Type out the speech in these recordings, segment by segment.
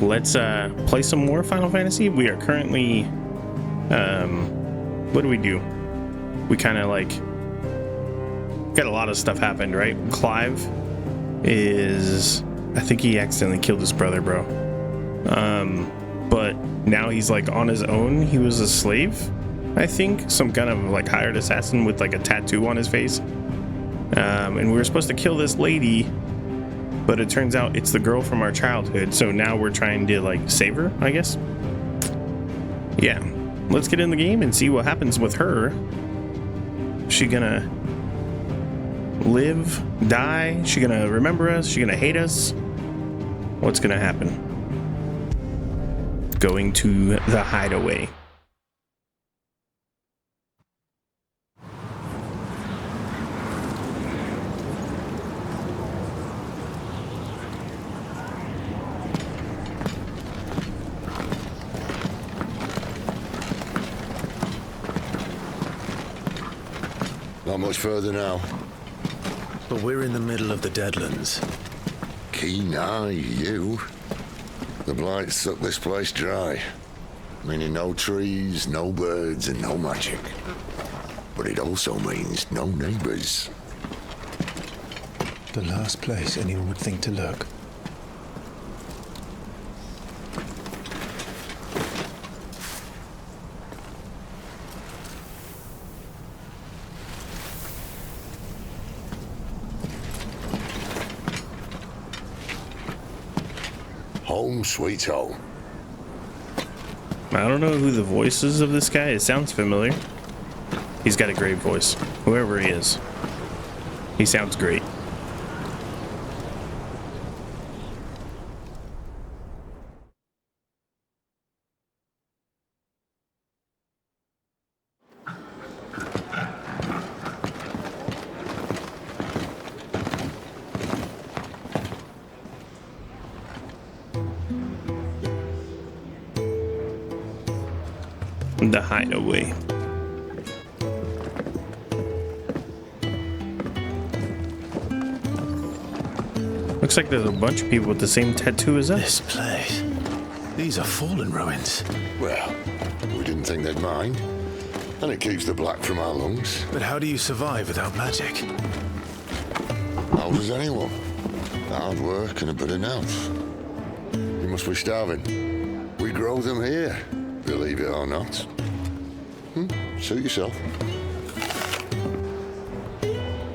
let's play some more Final Fantasy. We are currently, what do? We kind of like got a lot of stuff happened, right? Clive is, I think he accidentally killed his brother, bro. But now he's like on his own. He was a slave, I think, some kind of like hired assassin with like a tattoo on his face. And we were supposed to kill this lady, but it turns out it's the girl from our childhood. So now we're trying to like save her, I guess. Yeah, let's get in the game and see what happens with her. She gonna live, die? She gonna remember us? She gonna hate us? What's gonna happen? Going to the hideaway. Not much further now. But we're in the middle of the Deadlands. Keen eye, you. The blight sucked this place dry. Meaning no trees, no birds, and no magic. But it also means no neighbors. The last place anyone would think to look. Home sweet home. I don't know who the voice is of this guy. It sounds familiar. He's got a great voice. Whoever he is. He sounds great. The hideaway. Looks like there's a bunch of people with the same tattoo as us. This place. These are fallen ruins. Well, we didn't think they'd mind. And it keeps the black from our lungs. But how do you survive without magic? How does anyone? Hard work and a bit of nous. You must be starving. We grow them here, believe it or not. Suit yourself.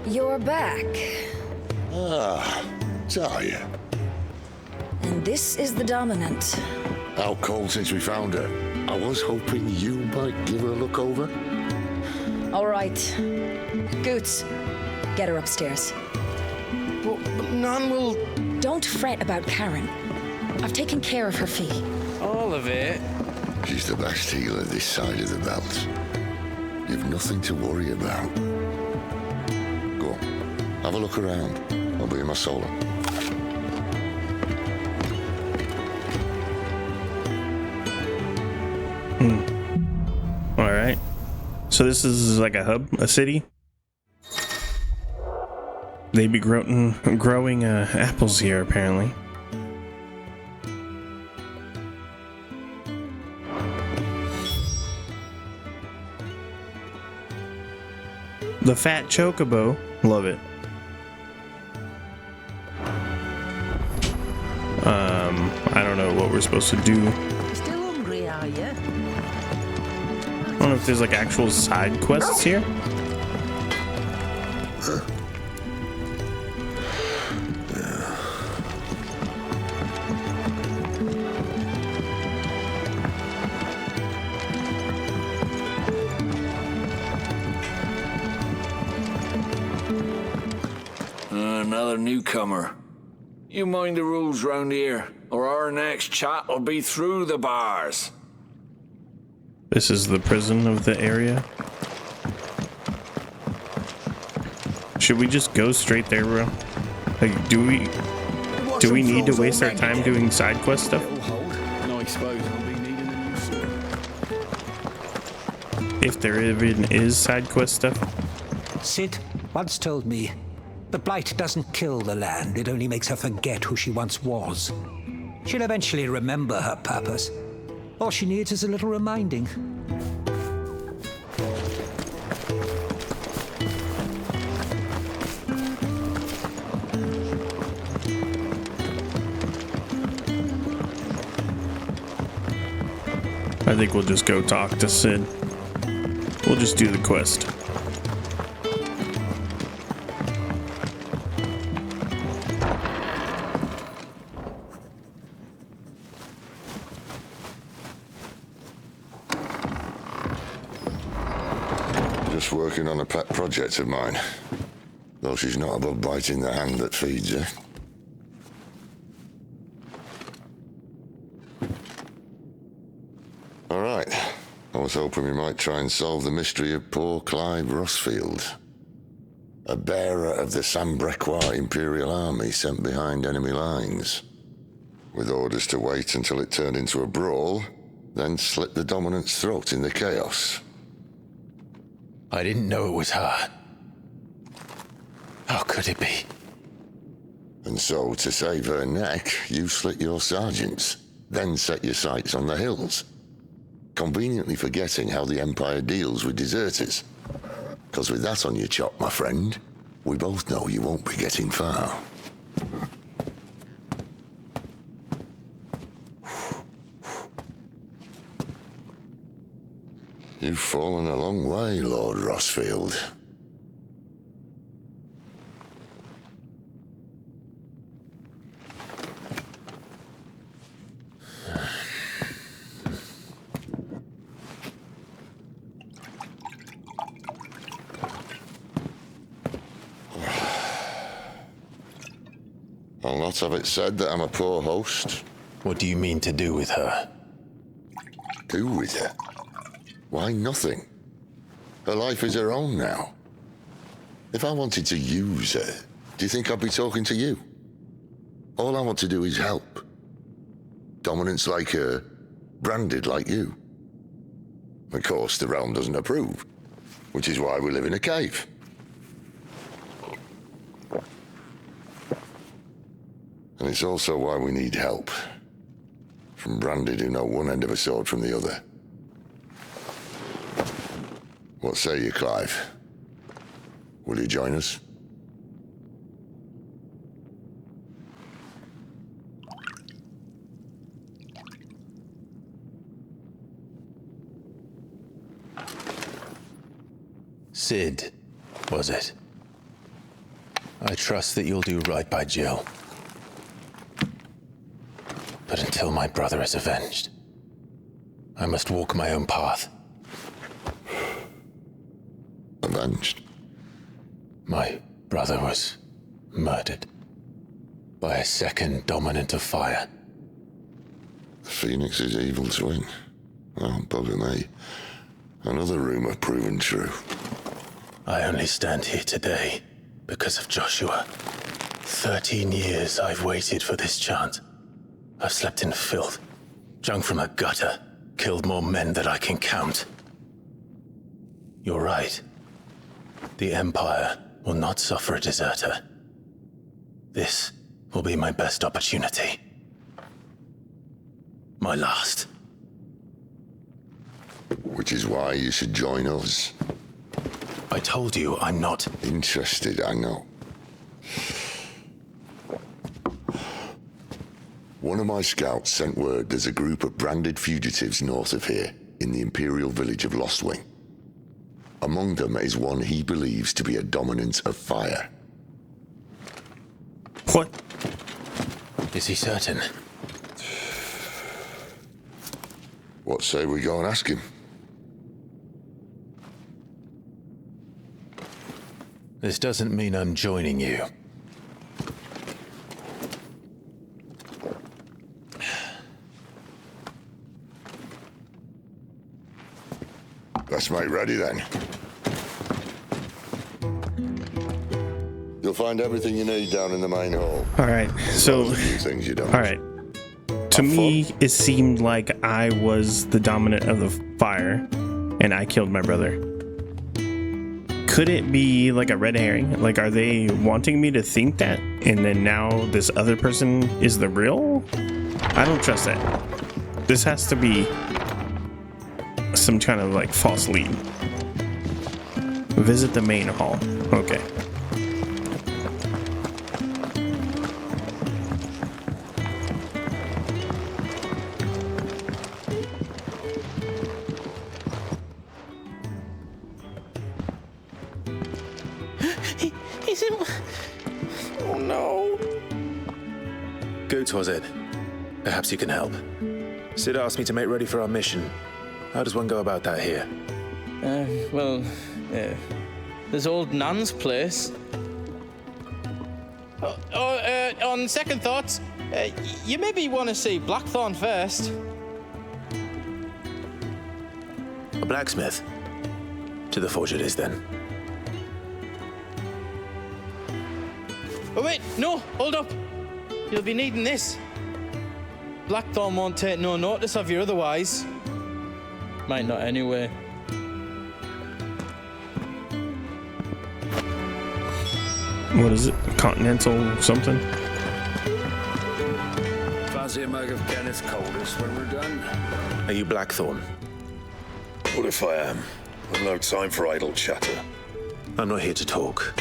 You're back. Ah, Talia. And this is the Dominant. Out cold since we found her. I was hoping you might give her a look over. All right. Goots, get her upstairs. Well, none will... Don't fret about Karen. I've taken care of her fee. All of it? She's the best healer this side of the belt. You've nothing to worry about. Go on, have a look around. I'll be in my solo. All right. So this is like a hub, a city. They be growing apples here, apparently. The fat chocobo, love it. I don't know what we're supposed to do. Still hungry, are you? I don't know if there's like actual side quests here. Another newcomer. You mind the rules round here, or our next chat will be through the bars. This is the prison of the area. Should we just go straight there, bro? Like, do we need to waste our time doing side quest stuff? No, I suppose I'll be needing a new sword. If there even is side quest stuff. Sid once told me, the blight doesn't kill the land, it only makes her forget who she once was. She'll eventually remember her purpose. All she needs is a little reminding. I think we'll just go talk to Sid. We'll just do the quest. Just working on a pet project of mine. Though she's not above biting the hand that feeds her. All right. I was hoping we might try and solve the mystery of poor Clive Rossfield. A bearer of the Sambrequois Imperial Army sent behind enemy lines. With orders to wait until it turned into a brawl, then slit the dominant's throat in the chaos. I didn't know it was her. How could it be? And so, to save her neck, you slit your sergeants, then set your sights on the hills. Conveniently forgetting how the Empire deals with deserters. Because with that on your chop, my friend, we both know you won't be getting far. You've fallen a long way, Lord Rossfield. I'll not have it said that I'm a poor host. What do you mean to do with her? Do with her? Why, nothing. Her life is her own now. If I wanted to use her, do you think I'd be talking to you? All I want to do is help. Dominants like her, branded like you. Of course, the realm doesn't approve, which is why we live in a cave. And it's also why we need help. From branded who know one end of a sword from the other. What say you, Clive? Will you join us? Sid, was it? I trust that you'll do right by Jill. But until my brother is avenged, I must walk my own path. Avenged? My brother was murdered by a second dominant of fire. The Phoenix's evil twin. Oh, bugger me. Another rumor proven true. I only stand here today because of Joshua. 13 years I've waited for this chance. I've slept in filth, drunk from a gutter, killed more men than I can count. You're right. The Empire will not suffer a deserter. This will be my best opportunity. My last. Which is why you should join us. I told you I'm not Interested, I know. One of my scouts sent word there's a group of branded fugitives north of here, in the Imperial village of Lostwing. Among them is one he believes to be a dominant of fire. What? Is he certain? What say we go and ask him? This doesn't mean I'm joining you. Let's make ready then. You'll find everything you need down in the main hall. All right. So, There's a few things you don't. all right. To me, it seemed like I was the dominant of the fire, and I killed my brother. Could it be like a red herring? Like, are they wanting me to think that, and then now this other person is the real I don't trust that. This has to be some kind of like false lead. Visit the main hall. Okay. He's in. Oh no. Goots, was it? Perhaps you can help. Sid asked me to make ready for our mission. How does one go about that here? Well, there's old Nan's place. On second thoughts, you maybe want to see Blackthorn first. A blacksmith? To the forge it is, then. Oh wait, no, hold up. You'll be needing this. Blackthorn won't take no notice of you otherwise. Might not anyway. What is it? Continental something? Fancy a mug of Kenneth Coldest when we're done? Are you Blackthorn? What if I am? I've no time for idle chatter. I'm not here to talk.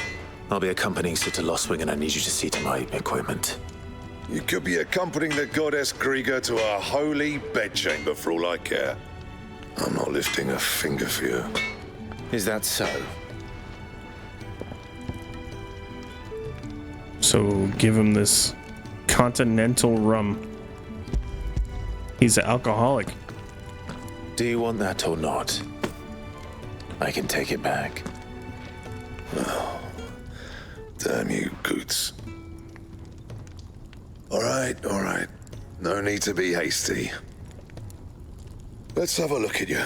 I'll be accompanying Sid to Lostwing, and I need you to see to my equipment. You could be accompanying the goddess Krieger to our holy bedchamber for all I care. I'm not lifting a finger for you. Is that so? So give him this continental rum. He's an alcoholic. Do you want that or not? I can take it back. Damn you, Goots. All right. No need to be hasty. Let's have a look at you.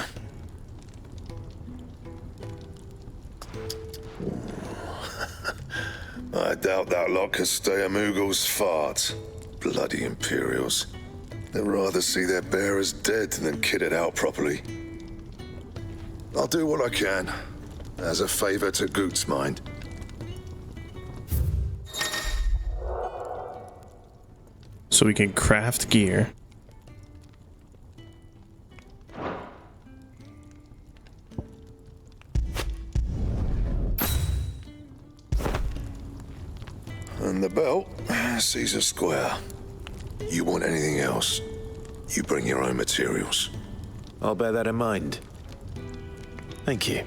I doubt that lot could stay a Moogle's fart. Bloody Imperials. They'd rather see their bearers dead than kitted out properly. I'll do what I can, as a favor to Goots' mind. So we can craft gear. And the belt, Caesar Square. You want anything else, you bring your own materials. I'll bear that in mind. Thank you.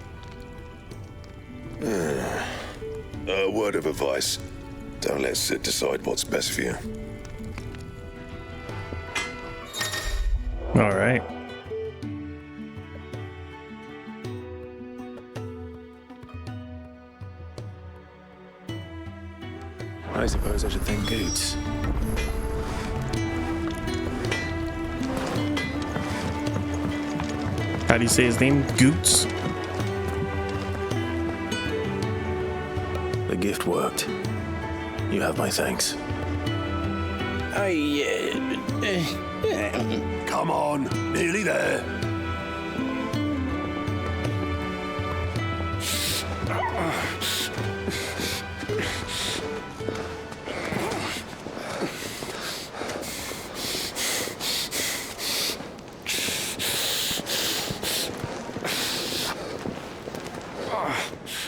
A word of advice. Don't let Sid decide what's best for you. All right. I suppose I should thank Goots. How do you say his name? Goots? The gift worked. You have my thanks. Come on, nearly there.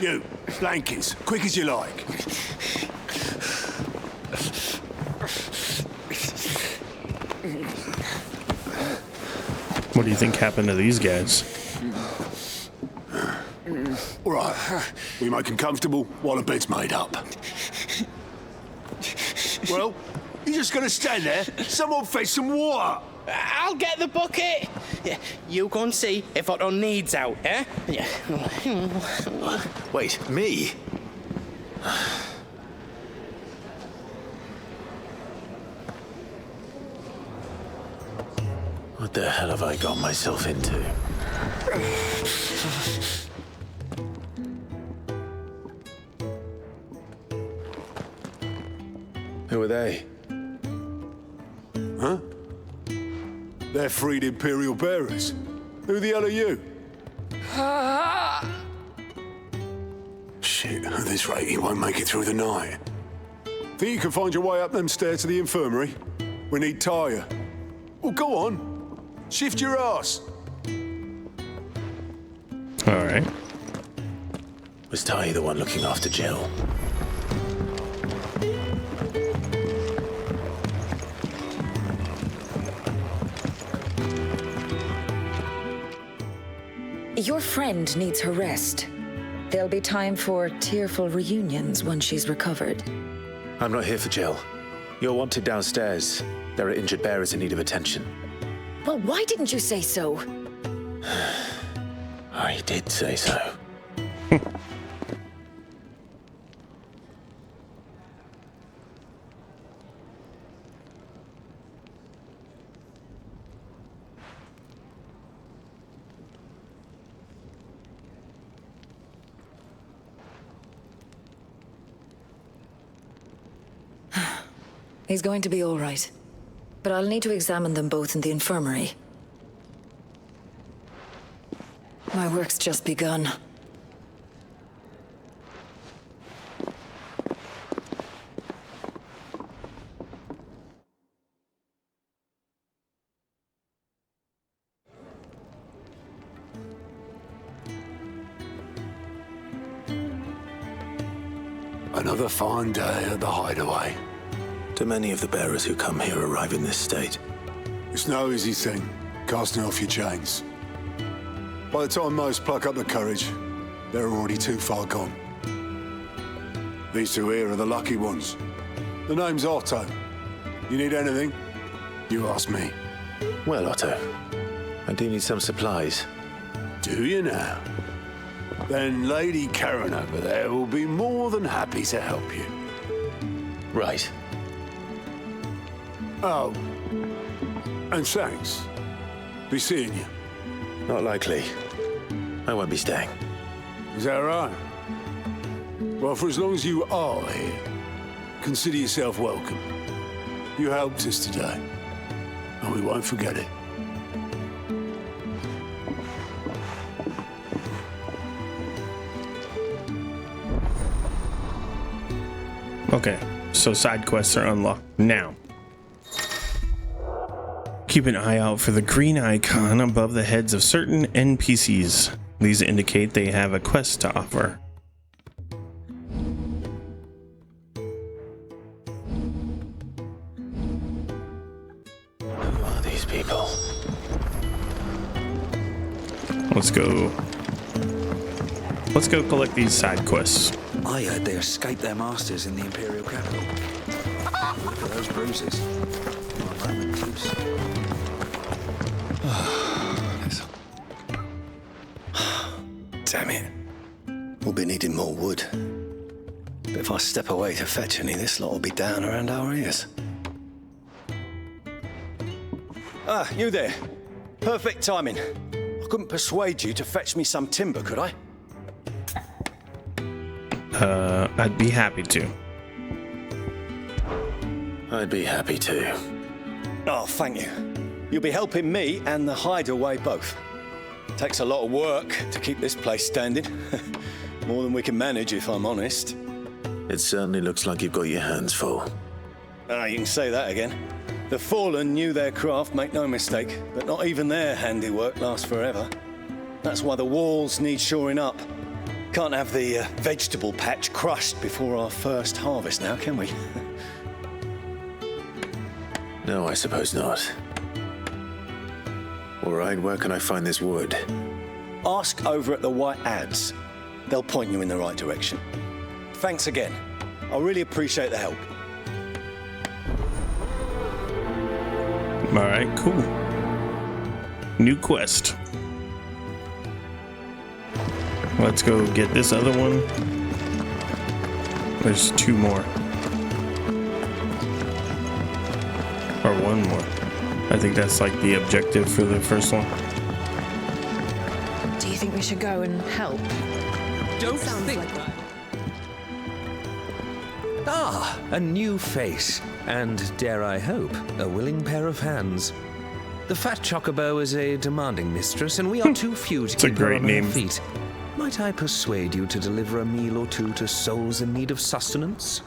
You, blankets, quick as you like. What do you think happened to these guys? All right, we make them comfortable while the bed's made up. Well, you're just gonna stand there? Someone fetch some water. I'll get the bucket. Yeah, you go and see if Otto needs out, eh? Yeah. Wait, me? What the hell have I got myself into? Who are they? Huh? They're freed Imperial bearers. Who the hell are you? Shit, at this rate, he won't make it through the night. Think you can find your way up them stairs to the infirmary? We need Tyre. Well, go on. Shift your ass. All right. Was Ty the one looking after Jill? Your friend needs her rest. There'll be time for tearful reunions once she's recovered. I'm not here for Jill. You're wanted downstairs. There are injured bearers in need of attention. Well, why didn't you say so? I did say so. He's going to be all right. But I'll need to examine them both in the infirmary. My work's just begun. Another fine day at the hideaway. Do many of the bearers who come here arrive in this state? It's no easy thing, casting off your chains. By the time most pluck up the courage, they're already too far gone. These two here are the lucky ones. The name's Otto. You need anything? You ask me. Well, Otto, I do need some supplies. Do you now? Then Lady Karen over there will be more than happy to help you. Right. Oh, and thanks. Be seeing you. Not likely. I won't be staying. Is that right? Well, for as long as you are here, consider yourself welcome. You helped us today, and we won't forget it. Okay, so side quests are unlocked now. Keep an eye out for the green icon above the heads of certain NPCs. These indicate they have a quest to offer. Who are these people? Let's go. Let's go collect these side quests. I heard they escaped their masters in the Imperial capital. Look at those bruises. Not a moment loose. Damn it. We'll be needing more wood. But if I step away to fetch any, this lot will be down around our ears. Ah, you there. Perfect timing. I couldn't persuade you to fetch me some timber, could I? I'd be happy to. I'd be happy to. Oh, thank you. You'll be helping me and the hideaway both. Takes a lot of work to keep this place standing. More than we can manage, if I'm honest. It certainly looks like you've got your hands full. Ah, you can say that again. The Fallen knew their craft, make no mistake, but not even their handiwork lasts forever. That's why the walls need shoring up. Can't have the vegetable patch crushed before our first harvest now, can we? No, I suppose not. All right, where can I find this wood? Ask over at the White Ads. They'll point you in the right direction. Thanks again. I really appreciate the help. All right, cool. New quest. Let's go get this other one. There's two more. Or one more. I think that's like the objective for the first one. Do you think we should go and help? Don't think like that. Ah, a new face. And, dare I hope, a willing pair of hands. The Fat Chocobo is a demanding mistress, and we are too few to keep her on her feet. Might I persuade you to deliver a meal or two to souls in need of sustenance?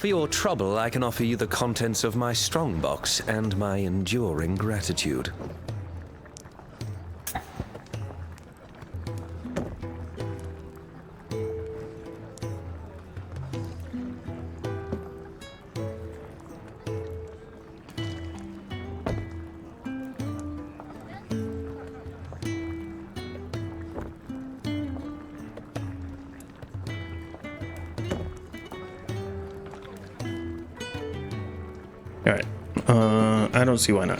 For your trouble, I can offer you the contents of my strongbox and my enduring gratitude. Alright. I don't see why not.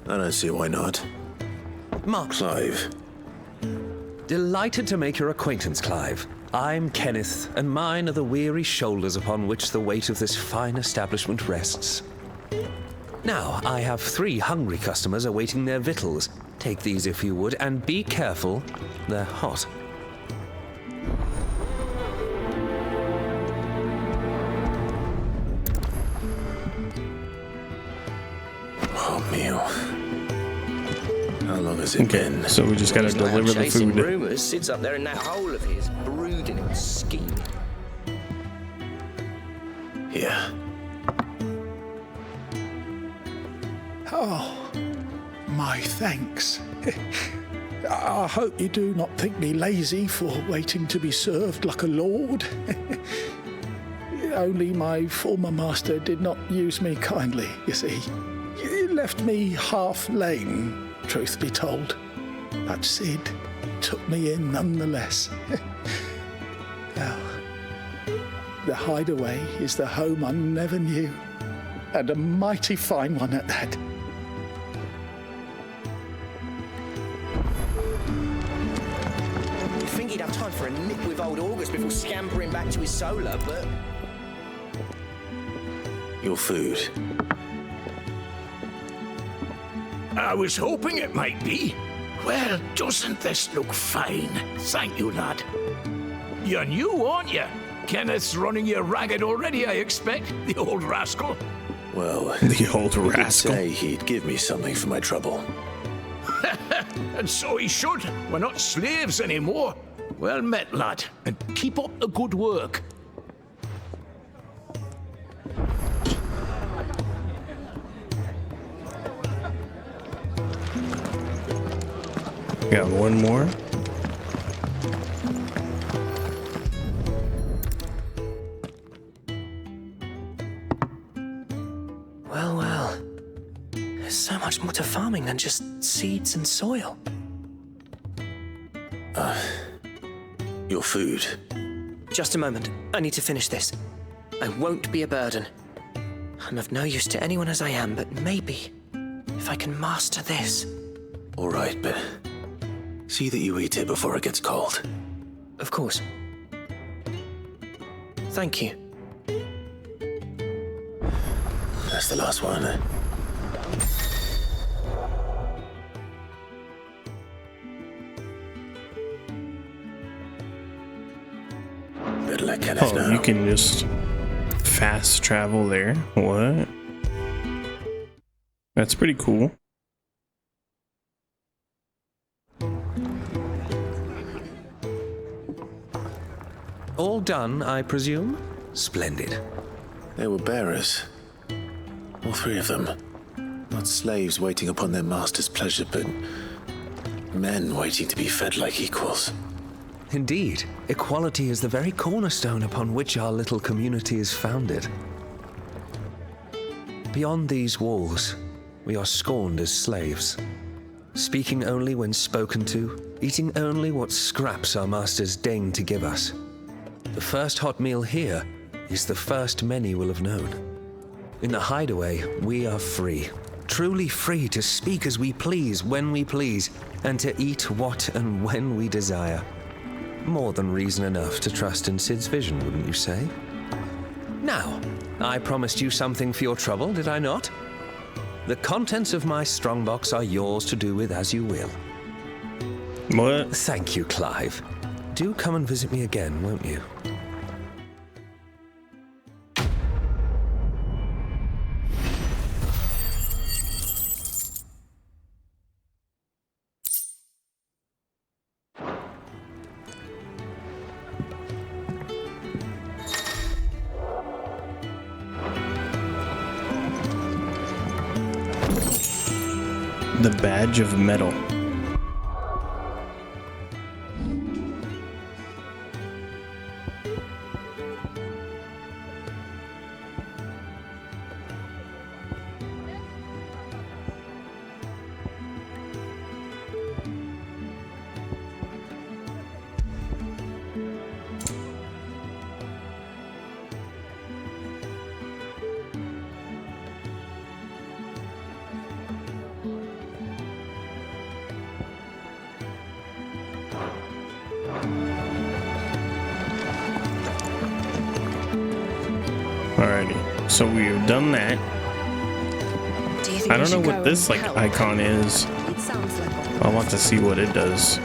I don't see why not. Mark. Clive. Delighted to make your acquaintance, Clive. I'm Kenneth, and mine are the weary shoulders upon which the weight of this fine establishment rests. Now, I have 3 hungry customers awaiting their victuals. Take these if you would, and be careful, they're hot. How long has it been? So we just gotta deliver the food. Rumors sits up there in that hole of his, brooding and scheming. Here. Oh, my thanks. I hope you do not think me lazy for waiting to be served like a lord. Only my former master did not use me kindly, you see. He left me half lame, truth be told. But Sid took me in nonetheless. Well, the hideaway is the home I never knew, and a mighty fine one at that. You'd think he'd have time for a nip with old August before scampering back to his solar, but... Your food. I was hoping it might be. Well, doesn't this look fine? Thank you, lad. You're new, aren't you? Kenneth's running you ragged already, I expect, the old rascal. Well, the old rascal. He did say he'd give me something for my trouble. And so he should. We're not slaves anymore. Well met, lad, and keep up the good work. Got one more. Well, well. There's so much more to farming than just seeds and soil. Your food. Just a moment. I need to finish this. I won't be a burden. I'm of no use to anyone as I am, but maybe if I can master this. All right, but see that you eat it before it gets cold. Of course. Thank you. That's the last one. Better let Kenneth know. You can just fast travel there. What? That's pretty cool. All done, I presume? Splendid. They were bearers. All 3 of them. Not slaves waiting upon their master's pleasure, but men waiting to be fed like equals. Indeed, equality is the very cornerstone upon which our little community is founded. Beyond these walls, we are scorned as slaves, speaking only when spoken to, eating only what scraps our masters deign to give us. The first hot meal here is the first many will have known. In the hideaway, we are free, truly free to speak as we please, when we please, and to eat what and when we desire. More than reason enough to trust in Sid's vision, wouldn't you say? Now, I promised you something for your trouble, did I not? The contents of my strongbox are yours to do with as you will. What? Thank you, Clive. Do come and visit me again, won't you? The badge of metal. Alrighty, so we've done that. I don't know what this like icon is. I want to see what it does.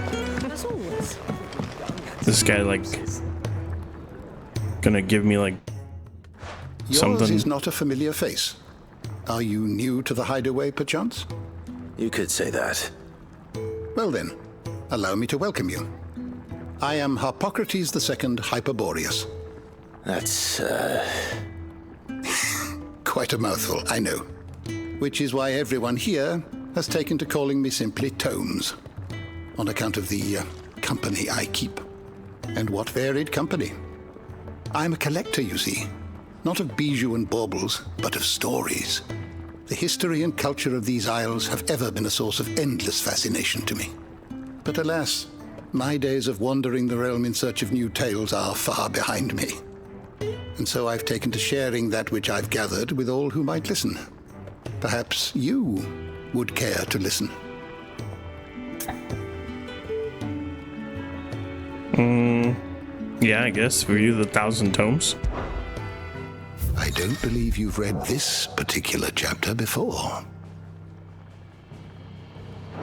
This guy like gonna give me like something. Yours is not a familiar face. Are you new to the hideaway, perchance? You could say that. Well then, allow me to welcome you. I am Harpocrates II Hyperboreus. That's, Quite a mouthful, I know. Which is why everyone here has taken to calling me simply Tomes, on account of the company I keep. And what varied company. I'm a collector, you see. Not of bijou and baubles, but of stories. The history and culture of these isles have ever been a source of endless fascination to me. But alas, my days of wandering the realm in search of new tales are far behind me. And so I've taken to sharing that which I've gathered with all who might listen. Perhaps you would care to listen. Yeah, I guess. Were you the 1,000 tomes? I don't believe you've read this particular chapter before.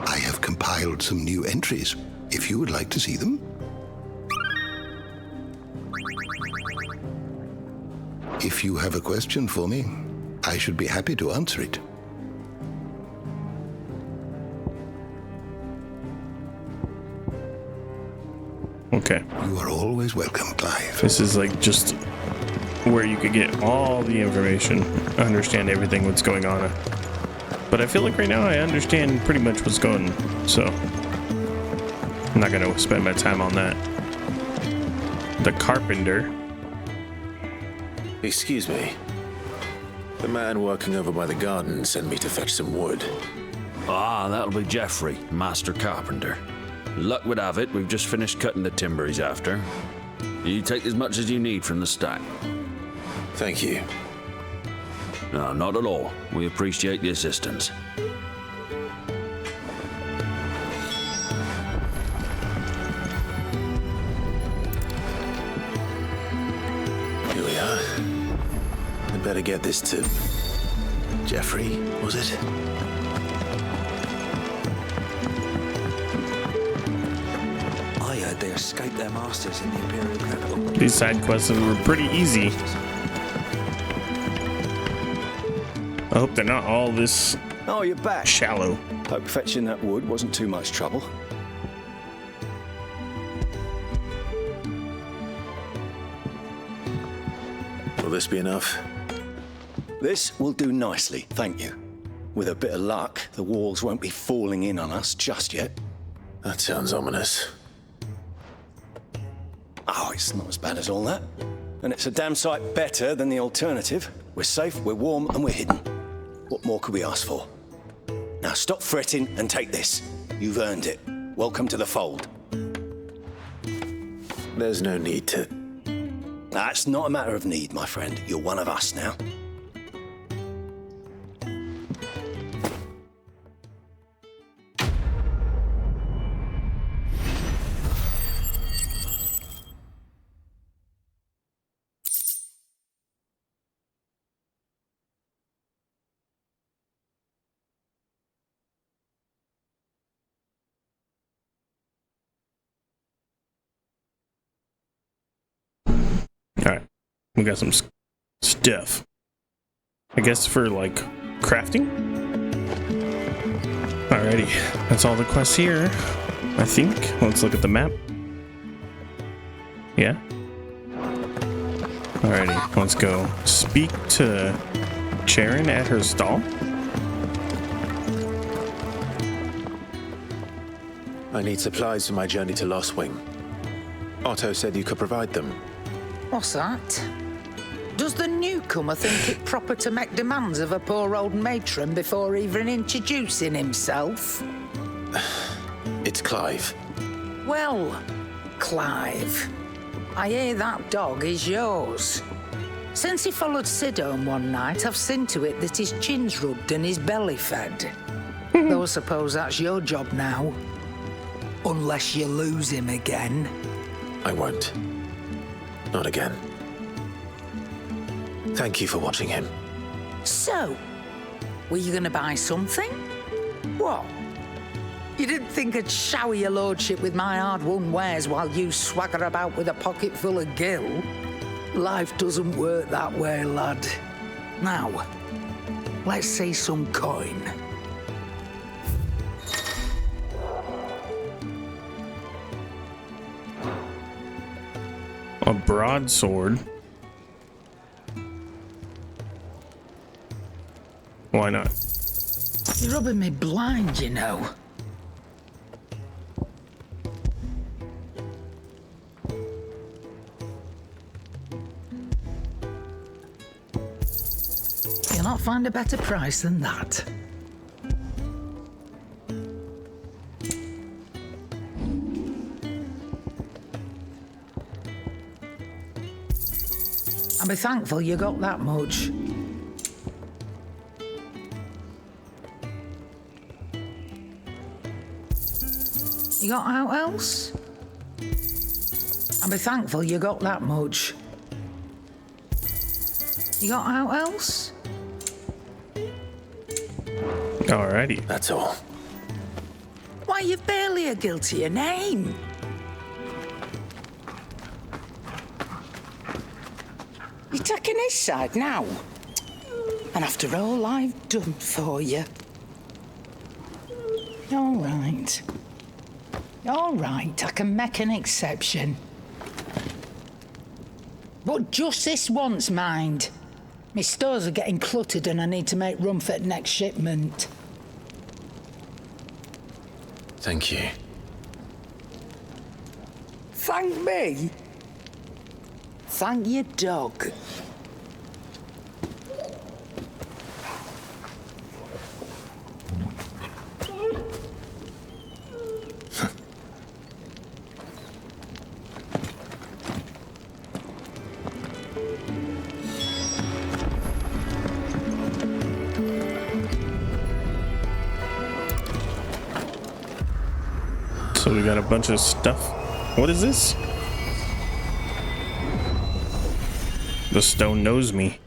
I have compiled some new entries, if you would like to see them. If you have a question for me, I should be happy to answer it. Okay. You are always welcome, Clive. This is like just where you could get all the information, understand everything what's going on. But I feel like right now I understand pretty much what's going on, so I'm not gonna spend my time on that. The carpenter. Excuse me. The man working over by the garden sent me to fetch some wood. Ah, that'll be Geoffrey, Master Carpenter. Luck would have it, we've just finished cutting the timber he's after. You take as much as you need from the stack. Thank you. No, not at all. We appreciate the assistance. Here we are. I'd better get this to Geoffrey, was it? I heard they escaped their masters in the Imperial capital. These side quests were pretty easy. I hope they're not all this Oh, you're back. shallow. Hope fetching that wood wasn't too much trouble. Will this be enough? This will do nicely, thank you. With a bit of luck, the walls won't be falling in on us just yet. That sounds ominous. Oh, it's not as bad as all that. And it's a damn sight better than the alternative. We're safe, we're warm, and we're hidden. What more could we ask for? Now stop fretting and take this. You've earned it. Welcome to the fold. There's no need to... That's not a matter of need, my friend. You're one of us now. Alright, we got some stuff. I guess for like crafting? Alrighty, that's all the quests here, I think. Let's look at the map. Yeah? Alrighty, let's go. Speak to Charon at her stall. I need supplies for my journey to Lost Wing. Otto said you could provide them. What's that? Does the newcomer think it proper to make demands of a poor old matron before even introducing himself? It's Clive. Well, Clive, I hear that dog is yours. Since he followed Sid home one night, I've seen to it that his chin's rubbed and his belly fed. Though I suppose that's your job now. Unless you lose him again. I won't. Not again. Thank you for watching him. So, were you going to buy something? What? You didn't think I'd shower your lordship with my hard-won wares while you swagger about with a pocket full of gil? Life doesn't work that way, lad. Now, let's see some coin. A broadsword. Why not? You're rubbing me blind, you know. You'll not find a better price than that. I'll be thankful you got that much. You got out else? I'll be thankful you got that much. You got out else? Alrighty. That's all. Why, you've barely a guilty your name. You're taking his side now. And after all I've done for you. All right. All right, I can make an exception. But just this once, mind. My stores are getting cluttered and I need to make room for the next shipment. Thank you. Thank me? Thank your dog. So we got a bunch of stuff. What is this? The stone knows me.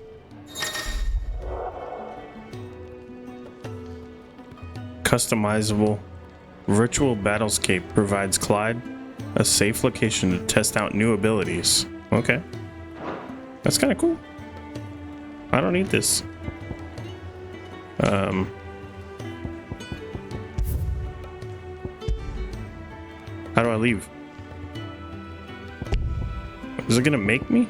Customizable virtual battlescape provides Clyde a safe location to test out new abilities. Okay. That's kind of cool. I don't need this. How do I leave? Is it gonna make me?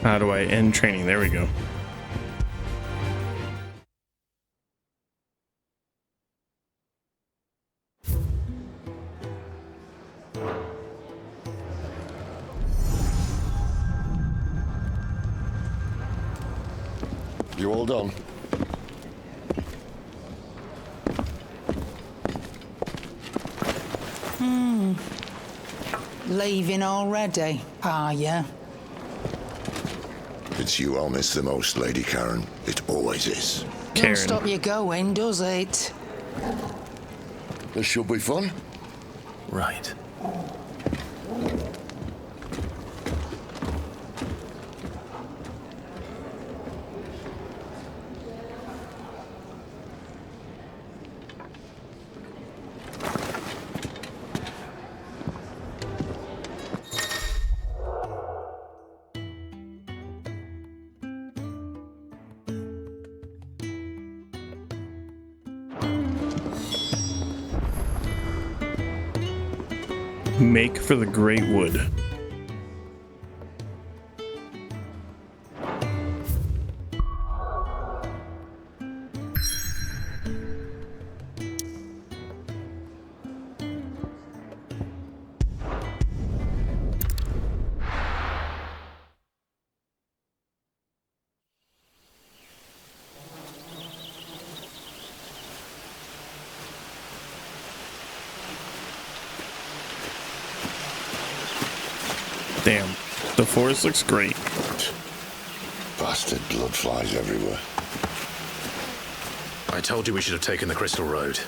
How do I end training? There we go. You all done? Leaving already, are you? It's you I'll miss the most, Lady Karen. It always is. Don't stop you going, does it? This should be fun. Right. Make for the Great Wood. Damn, the forest looks great. Bastard blood flies everywhere. I told you we should have taken the Crystal Road.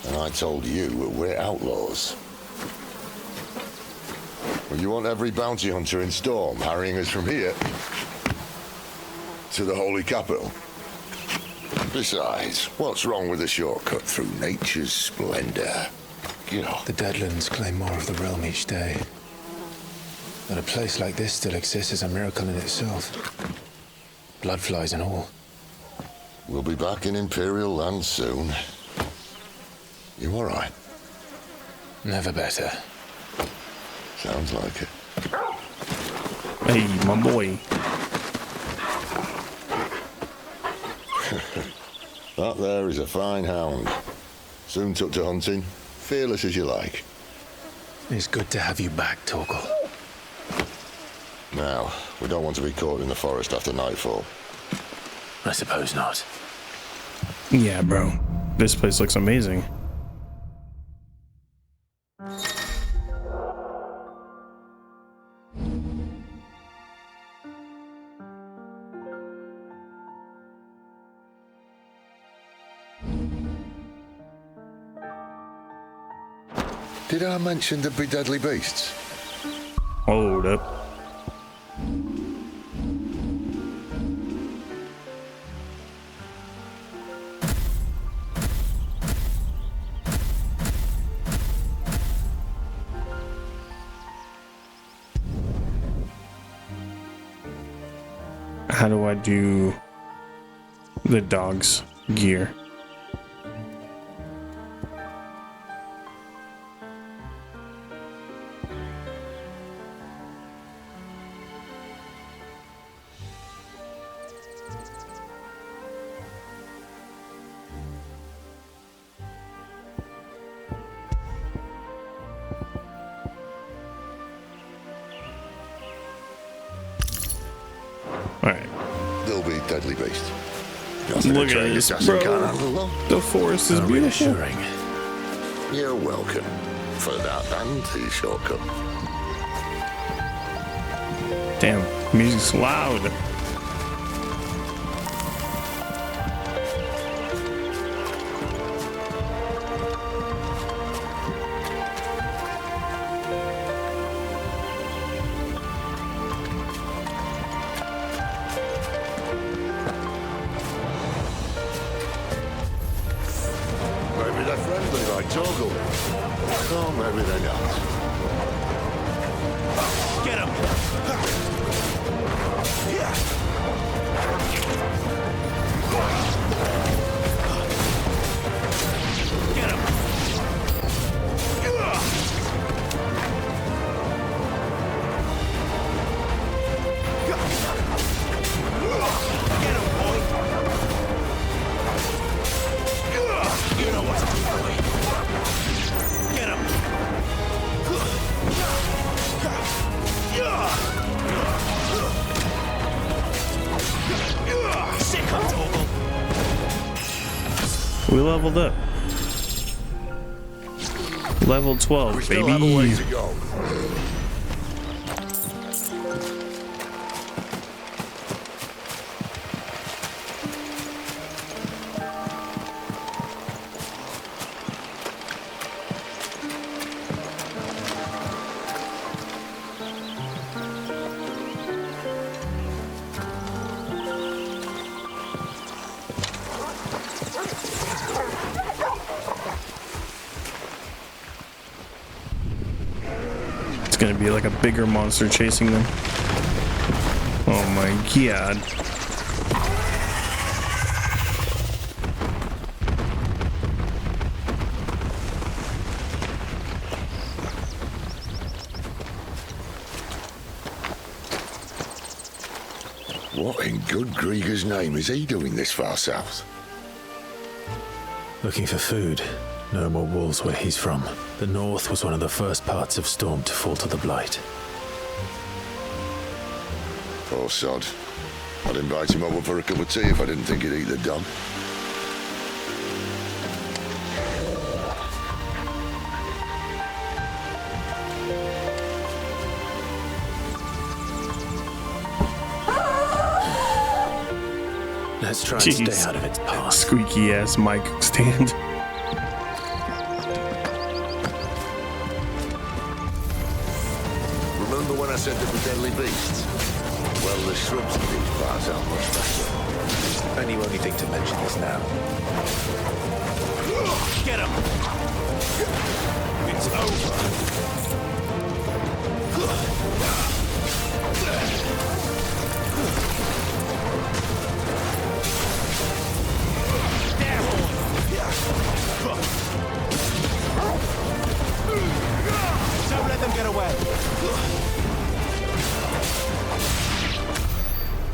And I told you we're outlaws. Well, you want every bounty hunter in Storm harrying us from here to the Holy Capital? Besides, what's wrong with a shortcut through nature's splendor? You know. The Deadlands claim more of the realm each day. That a place like this still exists is a miracle in itself. Bloodflies and all. We'll be back in Imperial land soon. You all right? Never better. Sounds like it. Hey, my boy. That there is a fine hound. Soon took to hunting. Fearless as you like. It's good to have you back, Torgal. Now, we don't want to be caught in the forest after nightfall. I suppose not. Yeah, bro. This place looks amazing. Did I mention there'd be deadly beasts? Hold up. How do I do the dog's gear? Alright. There'll be deadly beasts. Look at this, bro. The forest is beautiful. Reassuring. You're welcome for that and the shortcut. Damn, music's loud. Maybe they're friendly like Torgal. Or maybe they're not. Get him! Get him! Get him, boy! You know what to do, boy. Get him! Sick on Torgal. We leveled up. Level 12, We still have a way to go. It's gonna be like a bigger monster chasing them. Oh my god. What in good Grieger's name is he doing this far south? Looking for food. No more wolves where he's from. The north was one of the first parts of Storm to fall to the Blight. Poor sod. I'd invite him over for a cup of tea if I didn't think he'd eat the dog. Let's try and stay out of its path. Squeaky ass mic stand. Remember when I said there were deadly beasts? Well, the shrubs in these parts aren't much better. And you only think to mention this now. Get him! It's over. Don't let them get away.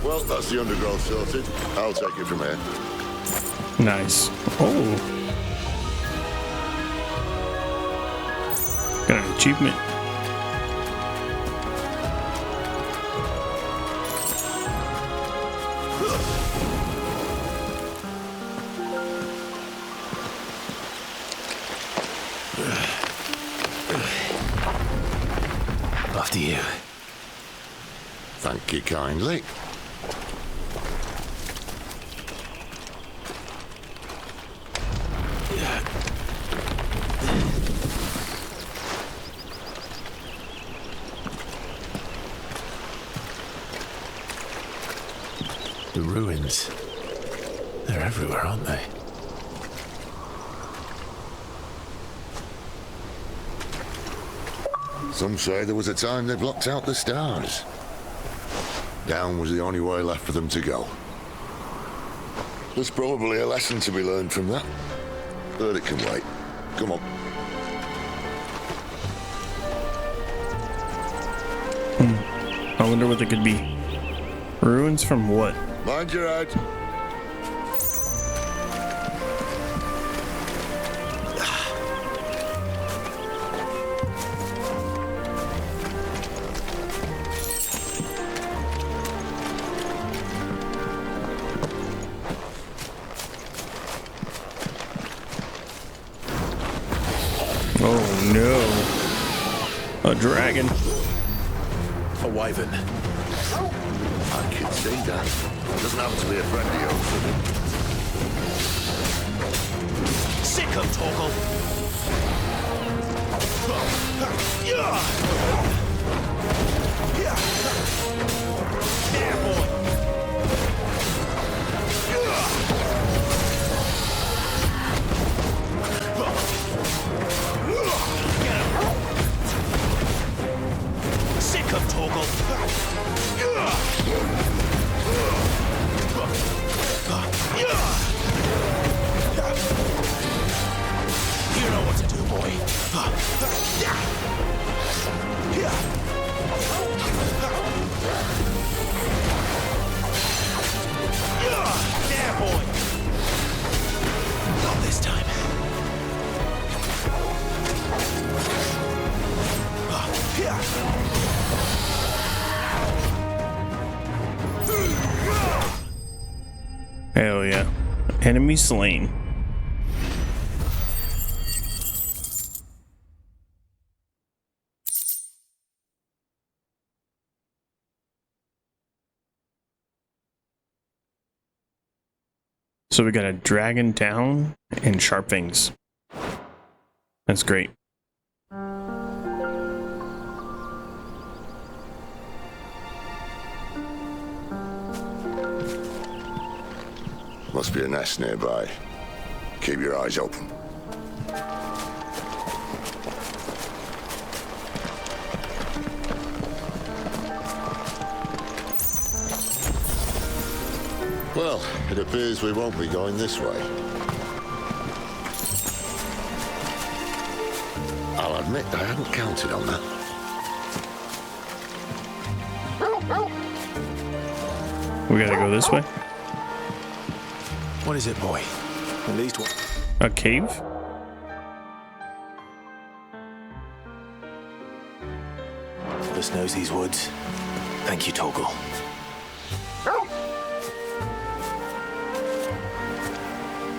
Well, that's the undergrowth sorted. I'll take it from here. Nice. Oh. Got an achievement. After you. Thank you kindly. The ruins. They're everywhere, aren't they? Some say there was a time they blocked out the stars. Down was the only way left for them to go. There's probably a lesson to be learned from that. But it can wait. Come on. I wonder what they could be. Ruins from what? Mind your head. Oh no. A dragon. A wyvern. I can see that. Doesn't happen to be a friend of yours, does it? Sick of Torgal. There, boy. Sick of Torgal. You know what to do, boy. There, boy. Not this time. Hell yeah. Enemy slain. So we got a dragon down and sharp fangs. That's great. Must be a nest nearby. Keep your eyes open. Well, it appears we won't be going this way. I'll admit I hadn't counted on that. We gotta go this way. What is it, boy? At least what? A cave? This knows these woods. Thank you, Torgal.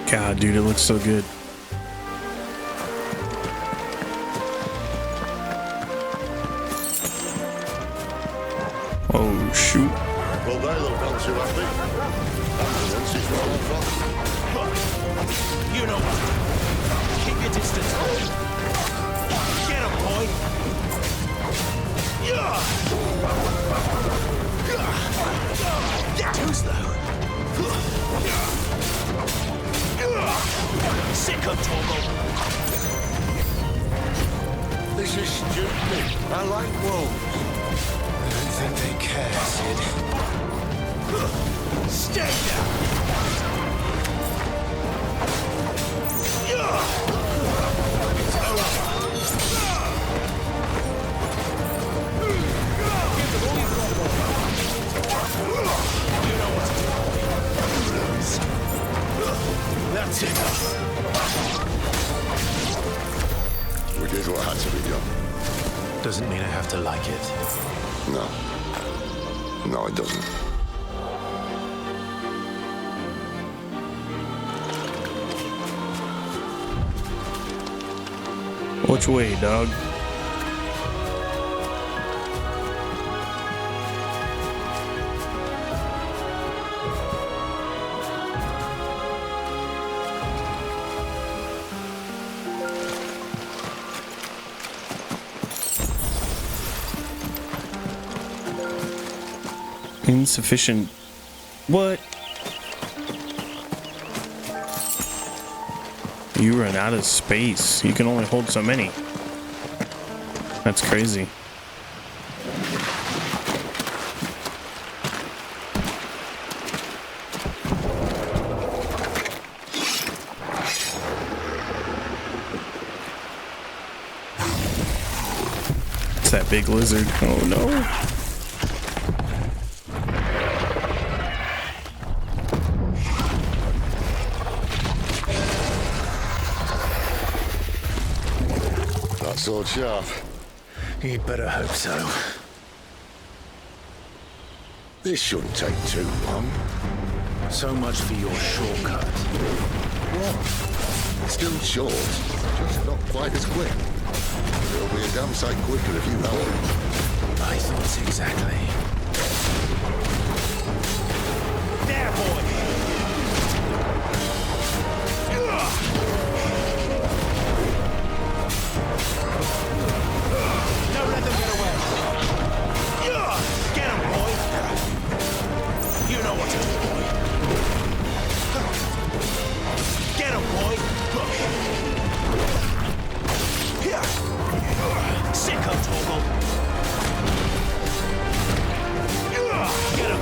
God, dude, it looks so good. Oh, shoot. Well, they look not too happy. Ambulance is rolling fast. You know what? Keep your distance. Get him, boy. Too slow. Sick of Torgal. This is stupid. I like wolves. I don't think they care, Sid. Stay down. It's over. Give them all you've got, boy. You know what to do. That's enough. We did what had to be done. Doesn't mean I have to like it. No. No, it doesn't. Which way, dog? Insufficient. What? You run out of space. You can only hold so many. That's crazy. It's that big lizard. Oh no. Sword sharp. You'd better hope so. This shouldn't take too long. So much for your shortcut. What? Still short, just not quite as quick. It'll be a damn sight quicker if you help me. My thoughts exactly. There, boy! Don't let them get away. Get him, boy! You know what to do, boy. Get him, boy! Sick of Torgal. Get him!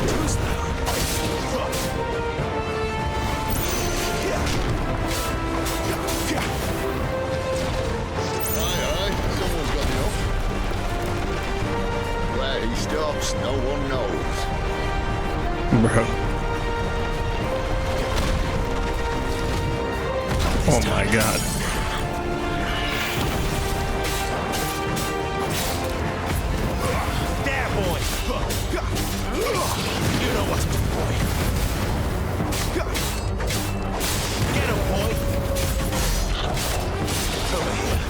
Too slow. Aye, someone's got it off. Where he stops, no one knows. Bro. Oh my god. There, boy! You know what to do, boy. Get him, boy! Over here.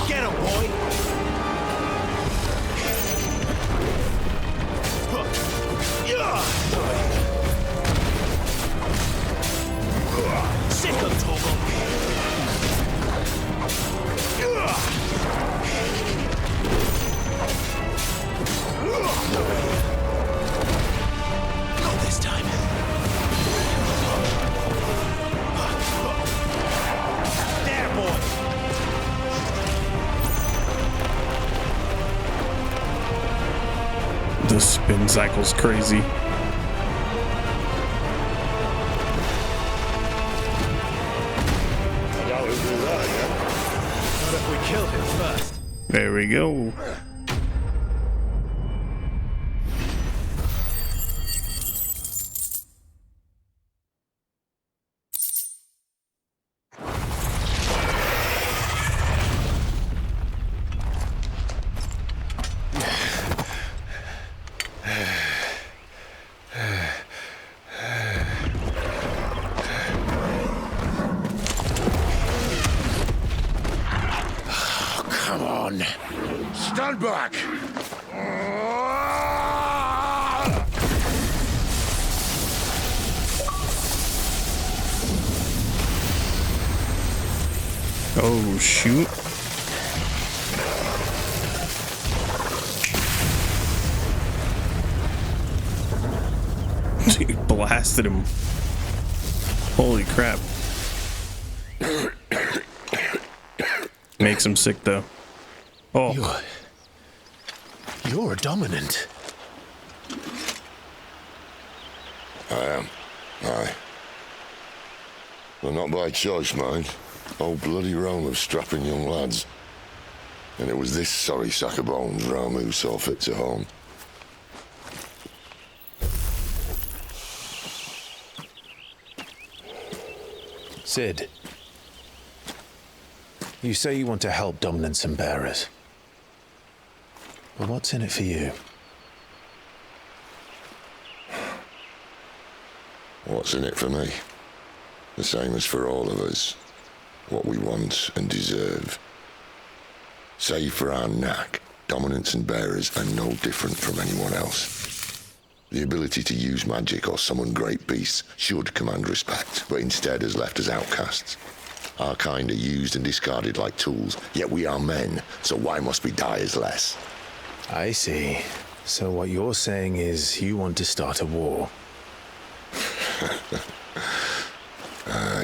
Get him, boy! Sick of Torgal. Not this time. There, boy. The spin cycle's crazy. There we go. Come on. Stand back. Oh, shoot. He blasted him. Holy crap. Makes him sick, though. Oh. You're dominant. I am. Aye. Well, not by choice, mind. Whole bloody realm of strapping young lads. And it was this sorry sack of bones Ramu saw fit to home. Sid, you say you want to help dominants and bearers. But what's in it for you? What's in it for me? The same as for all of us. What we want and deserve. Save for our knack, dominants and bearers are no different from anyone else. The ability to use magic or summon great beasts should command respect, but instead has left us outcasts. Our kind are used and discarded like tools, yet we are men, so why must we die as less? I see. So what you're saying is you want to start a war.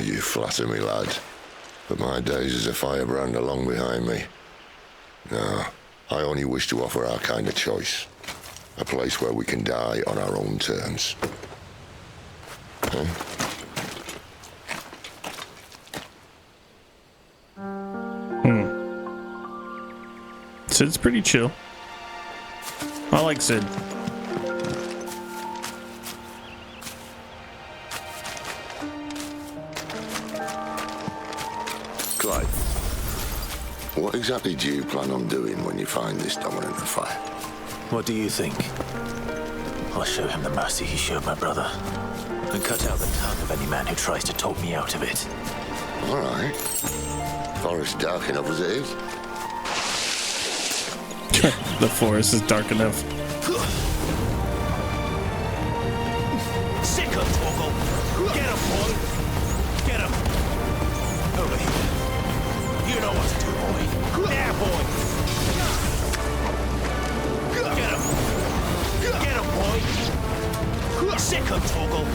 You flatter me, lad. But my days as a firebrand are long behind me. No, I only wish to offer our kind a choice. A place where we can die on our own terms. Huh? Sid's pretty chill. I like Sid. Clyde, what exactly do you plan on doing when you find this dominant of fire? What do you think? I'll show him the mercy he showed my brother, and cut out the tongue of any man who tries to talk me out of it. All right. Forest dark enough as it is. The forest is dark enough. Sick of Torgal! Get him, boy! Get him! Over here. You know what to do, boy. There, boy! Get him! Get him, boy! Sick of Torgal!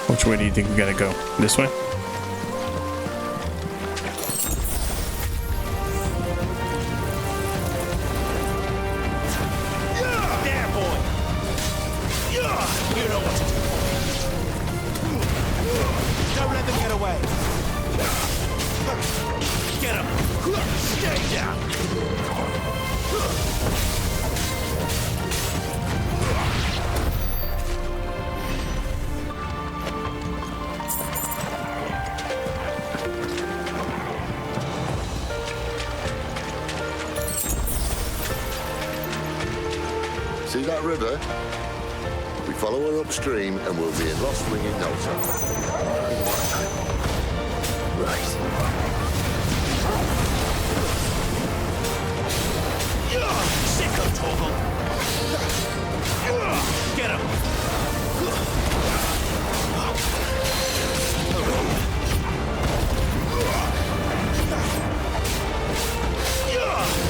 Which way do you think we gotta go? This way? There, boy! You know what to do. Don't let them get away. Get him! Stay down! See that river? We follow her upstream and we'll be in Lost Spring in no time. Right. Sick of Torgal! Get him!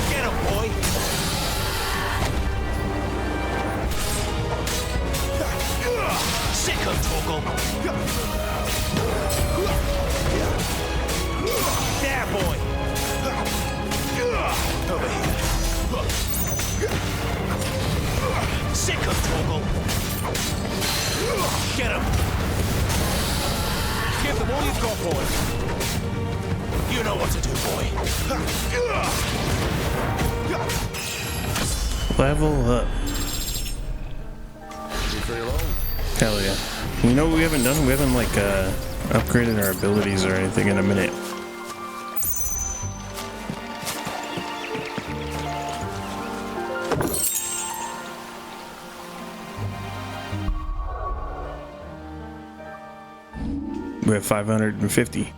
Get him, boy! Sick of Torgal! There, boy! Over here. what to do, boy. Level up. Hell yeah. You know what we haven't done? We haven't like upgraded our abilities or anything in a minute. We have 550.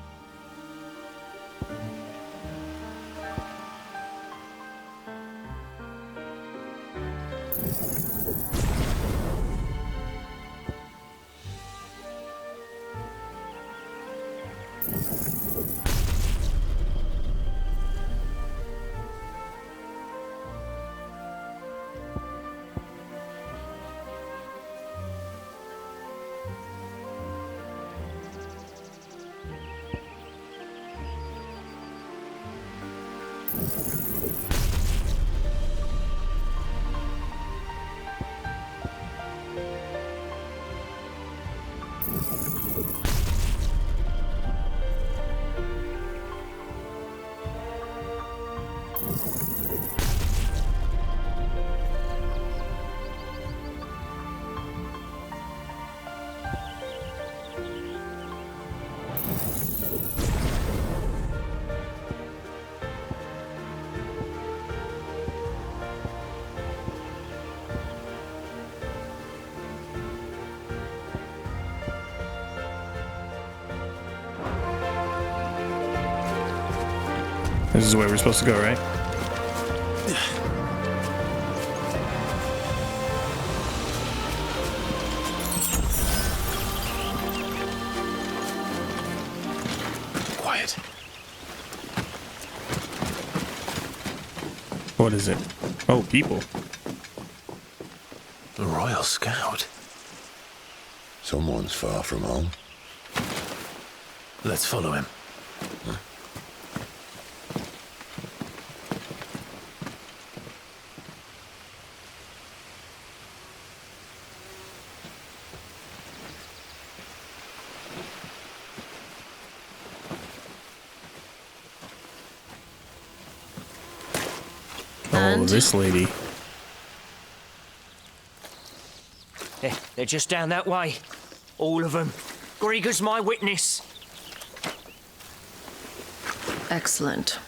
This is where we're supposed to go, right? Quiet. What is it? Oh, people. The Royal Scout. Someone's far from home. Let's follow him. Oh, this lady. They're just down that way. All of them. Grieger's my witness. Excellent.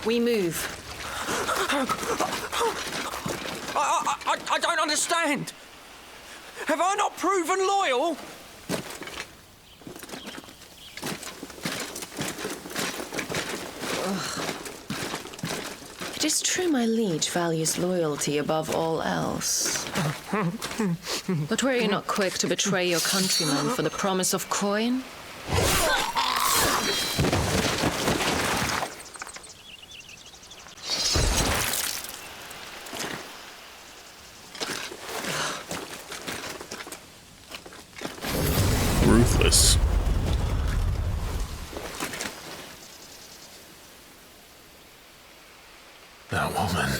We move. I don't understand. Have I not proven loyal? It is true my liege values loyalty above all else. But were you not quick to betray your countrymen for the promise of coin? Ruthless. That woman.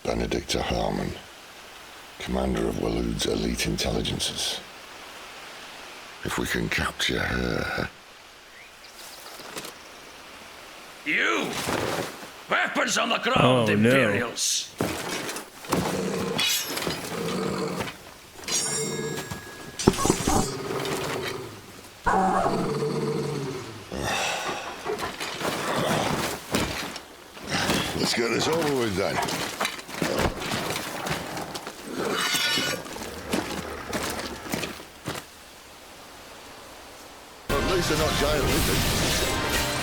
Benedicta Harmon, commander of Waloed's elite intelligences. If we can capture her... You! Weapons on the ground, Oh, no. Imperials! Let's get this over with then. At least they're not giant lizards.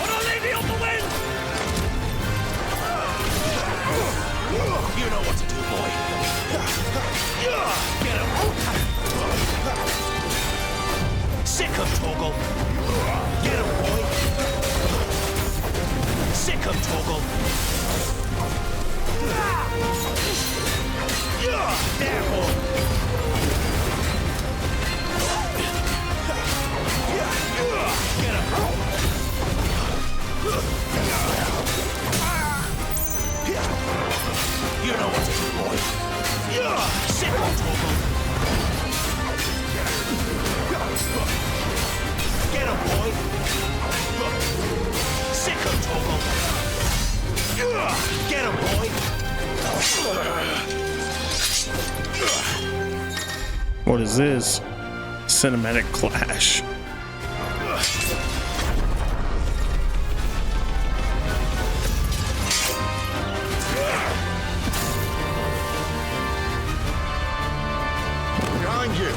Wanna leave me on the wind? You know what to do, boy. Get him! Sick him, Torgal. Get him, boy. Sick him, Torgal. There, boy. Get him. You know what to do, boy. Sick him, Torgal. What is this? Cinematic clash. Behind you.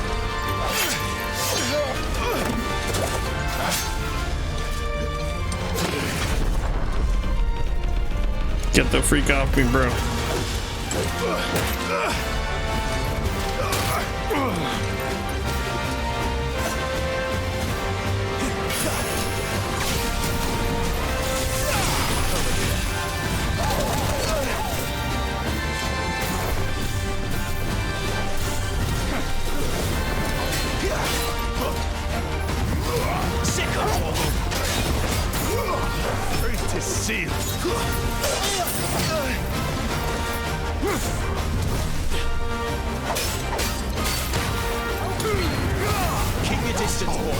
Get the freak off me, bro. Truth is sealed. Keep your distance, boy.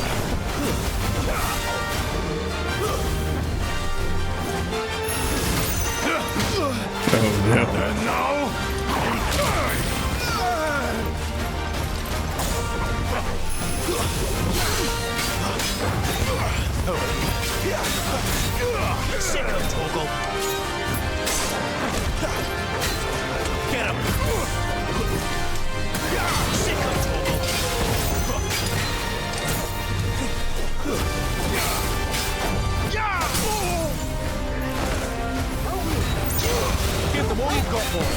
Oh no. And now, sick of Toggle. Get him. Sick of Toggle. Give them all you've got, boy.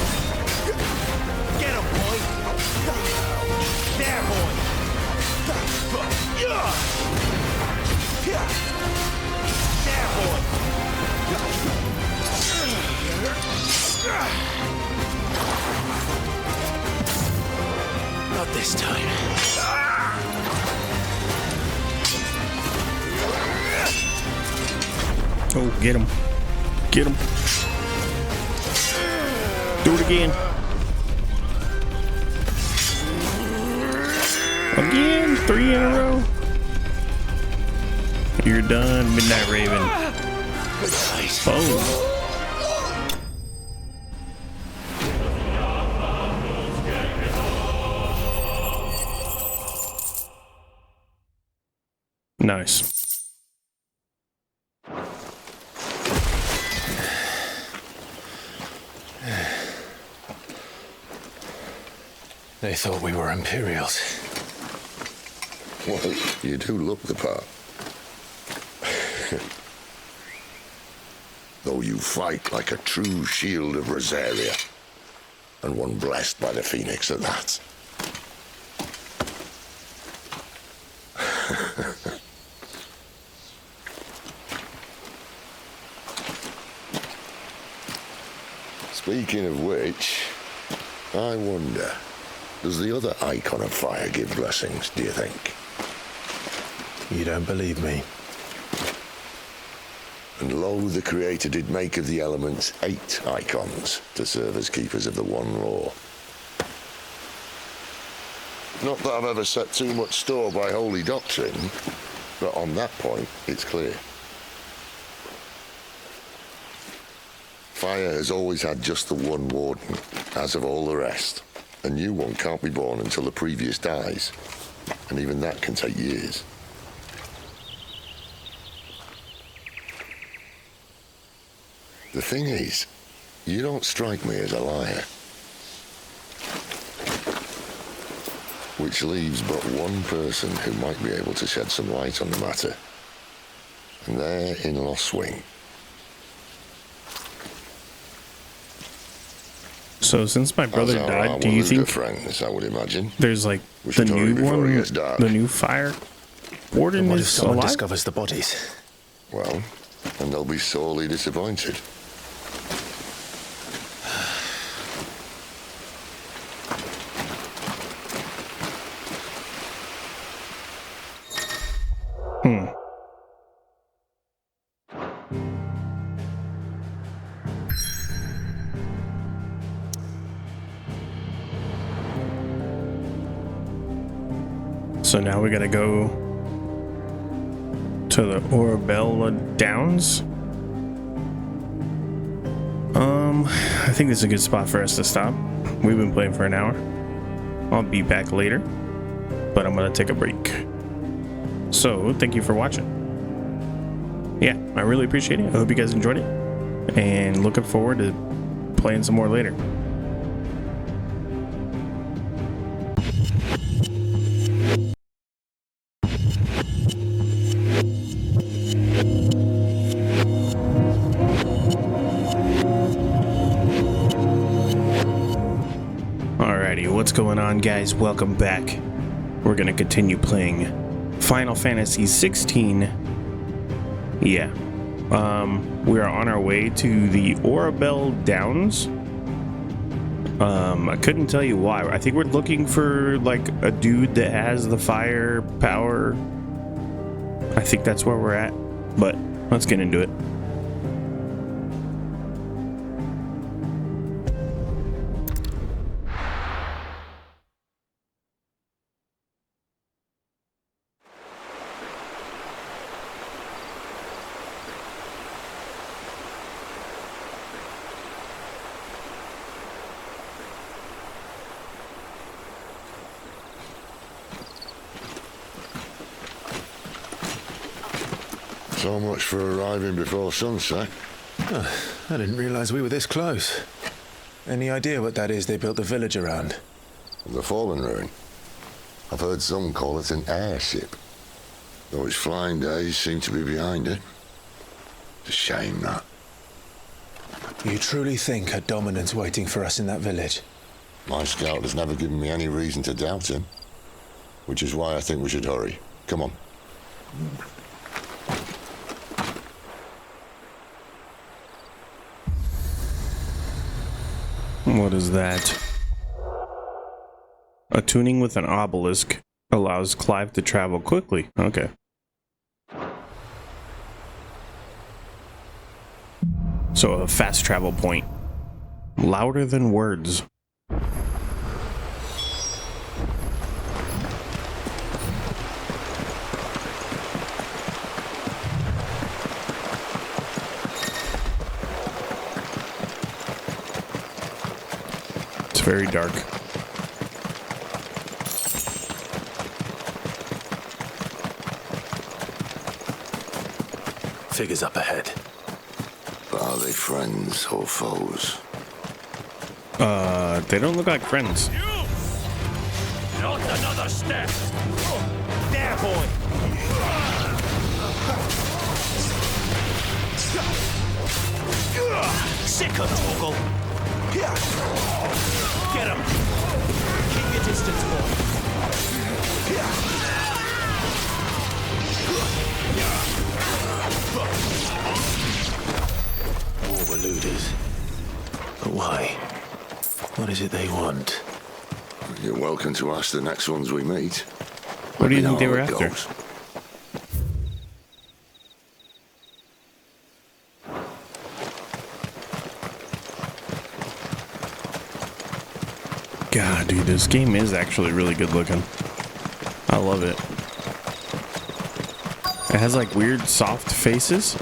Get him, boy. There, boy. There, boy. Not this time. Oh, get him. Get him. Do it again. Again, 3 in a row. You're done, Midnight Raven. Oh. Nice. They thought we were Imperials. Well, you do look the part. Though you fight like a true shield of Rosaria, and one blessed by the Phoenix at that. Speaking of which, I wonder, does the other icon of fire give blessings, do you think? You don't believe me? And lo, the Creator did make of the elements 8 icons to serve as keepers of the one law. Not that I've ever set too much store by holy doctrine, but on that point, it's clear. Fire has always had just the one warden, as of all the rest. A new one can't be born until the previous dies, and even that can take years. The thing is, you don't strike me as a liar. Which leaves but one person who might be able to shed some light on the matter. And they're in Lost Swing. So since my brother died, do you think friends, I would imagine, there's like the new one, the new fire warden what is if someone alive? discovers the bodies? Well, and they'll be sorely disappointed. So now we gotta go to the Orbella Downs. I think this is a good spot for us to stop. We've been playing for an hour. I'll be back later. but I'm gonna take a break. So thank you for watching. Yeah, I really appreciate it. I hope you guys enjoyed it, and looking forward to playing some more later. Alrighty, what's going on, guys? Welcome back. We're gonna continue playing Final Fantasy 16. Yeah. We are on our way to the Orabelle Downs. I couldn't tell you why. I think we're looking for like a dude that has the fire power. I think that's where we're at, but let's get into it. So much for arriving before sunset. I didn't realize we were this close. Any idea what that is they built the village around? The Fallen Ruin. I've heard some call it an airship. Though its flying days seem to be behind it. It's a shame, that. You truly think a dominant's waiting for us in that village? My scout has never given me any reason to doubt him. Which is why I think we should hurry. Come on. What is that? Attuning with an obelisk allows Clive to travel quickly. Okay. So a fast travel point. Louder than words. Very dark. Figures up ahead. Are they friends or foes? They don't look like friends. Not another step. There, boy. Sick of Toggle. Get him! Keep your distance, boy. War eluders. But why? What is it they want? You're welcome to ask the next ones we meet. What do you think they were after? God, dude, this game is actually really good looking. I love it. It has like weird soft faces.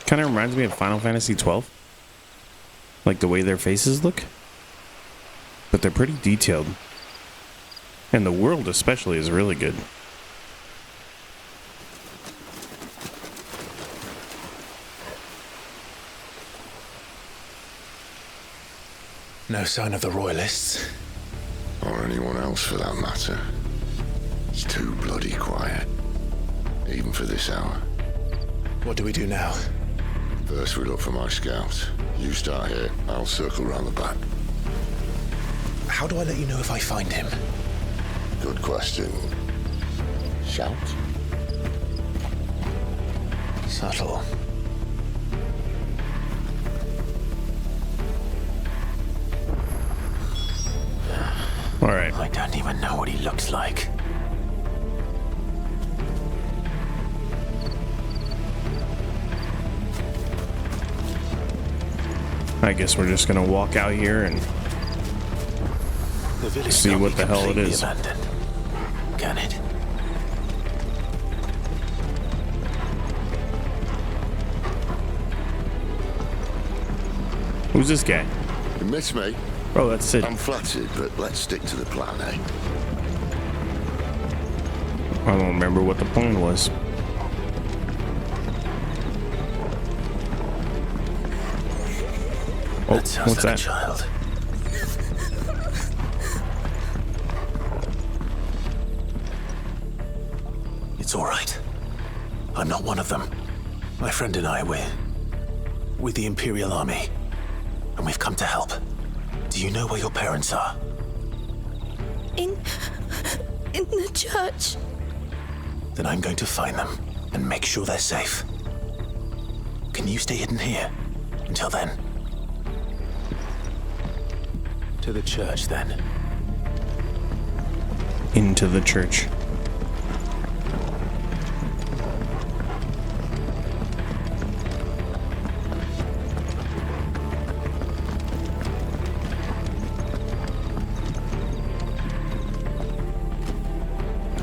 Kind of reminds me of Final Fantasy 12. Like the way their faces look. But they're pretty detailed. And the world especially is really good. No sign of the royalists. Or anyone else for that matter. It's too bloody quiet. Even for this hour. What do we do now? First we look for my scout. You start here, I'll circle around the back. How do I let you know if I find him? Good question. Shout? Subtle. All right. I don't even know what he looks like. I guess we're just gonna walk out here and see what the hell it is. Abandoned. Can it? Who's this guy? You miss me? Oh, that's Sid. I'm flattered, but let's stick to the plan, eh? I don't remember what the plan was. Oh, That sounds what's like that? a child. It's all right. I'm not one of them. My friend and I, we're with the Imperial Army, and we've come to help. Do you know where your parents are? In the church. Then I'm going to find them and make sure they're safe. Can you stay hidden here until then? To the church, then. Into the church.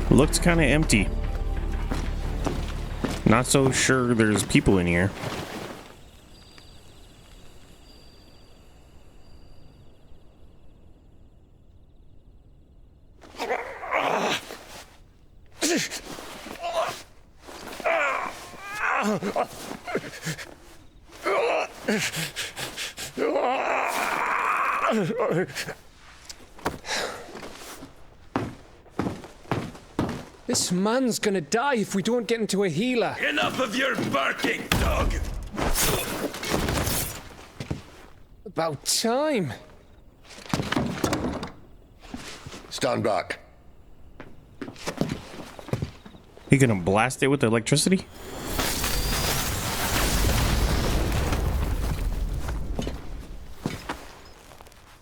Looks kind of empty. Not so sure there's people in here. This man's gonna die if we don't get into a healer. Enough of your barking, dog! About time. Stand back. You gonna blast it with electricity?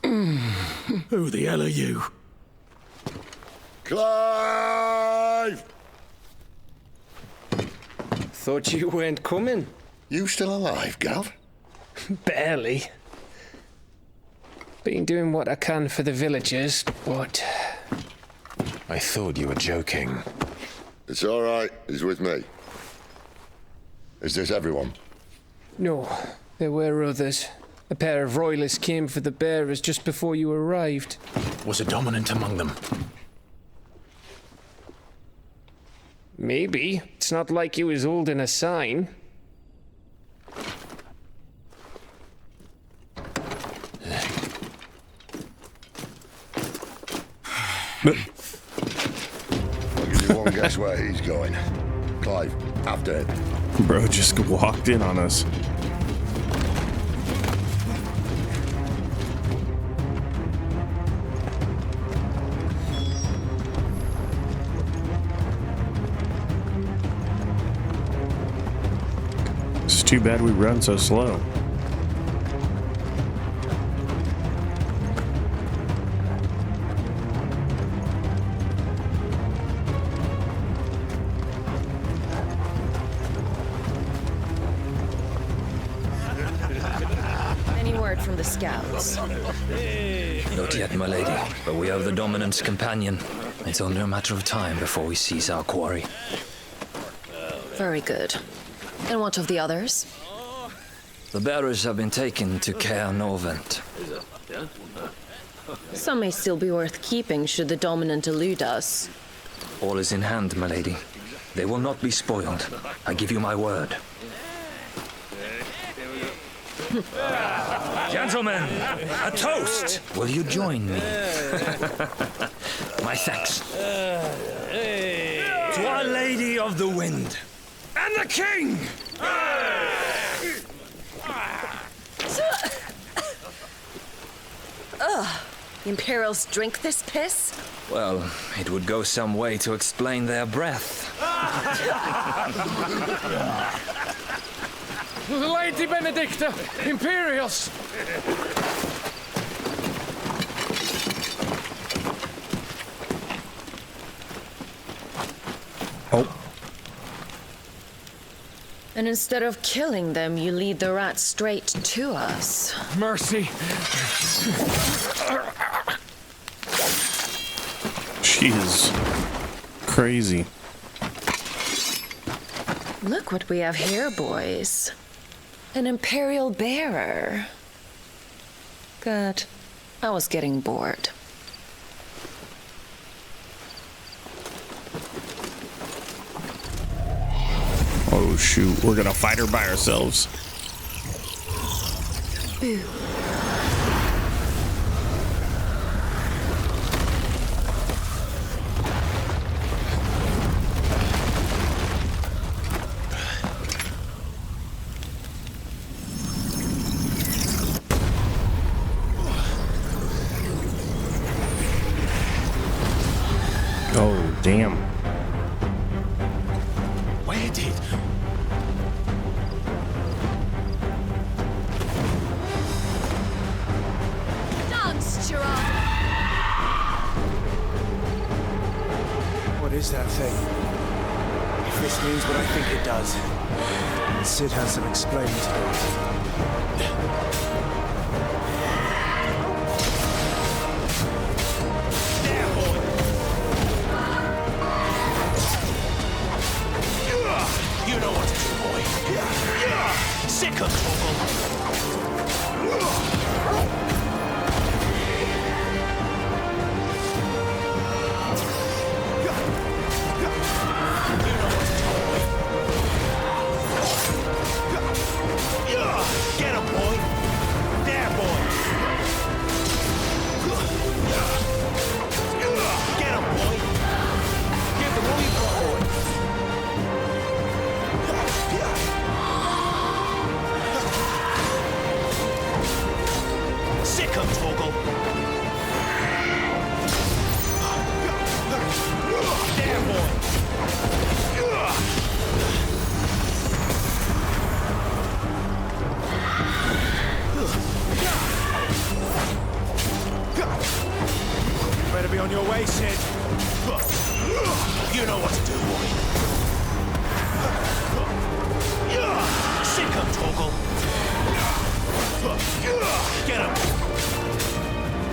Who the hell are you? Clive! Thought you weren't coming. You still alive, Gav? Barely. Been doing what I can for the villagers, but... I thought you were joking. It's all right. He's with me. Is this everyone? No, there were others. A pair of royalists came for the bearers just before you arrived. Was a dominant among them? Maybe. It's not like he was holding a sign. I'll give you one guess where he's going. Clive, after him. Bro just walked in on us. It's too bad we run so slow. Any word from the scouts? Not yet, my lady, but we have the Dominant's companion. It's only a matter of time before we seize our quarry. Very good. And what of the others? The bearers have been taken to Caer Norvent. Some may still be worth keeping should the Dominant elude us. All is in hand, my lady. They will not be spoiled. I give you my word. Gentlemen, a toast! Will you join me? My thanks. To Our Lady of the Wind. And the King! Ugh. The Imperials drink this piss? Well, it would go some way to explain their breath. Lady Benedicta! Imperials! Oh. And instead of killing them, you lead the rats straight to us. Mercy! She is crazy. Look what we have here, boys. An Imperial bearer. Good. I was getting bored. Oh shoot, we're gonna fight her by ourselves. Boo. Oh, damn. Where did... Dance, Gerard! What is that thing? If this means what I think it does, Sid has some explaining to do. You know what to do, boy. Sick of Get him, boy. There, boy. Get him, boy. Give them all you got, boy. Sick of Torgal. There, boy. Better be on your way, Sid. You know what to do, boy. Sick of Torgal. Get him.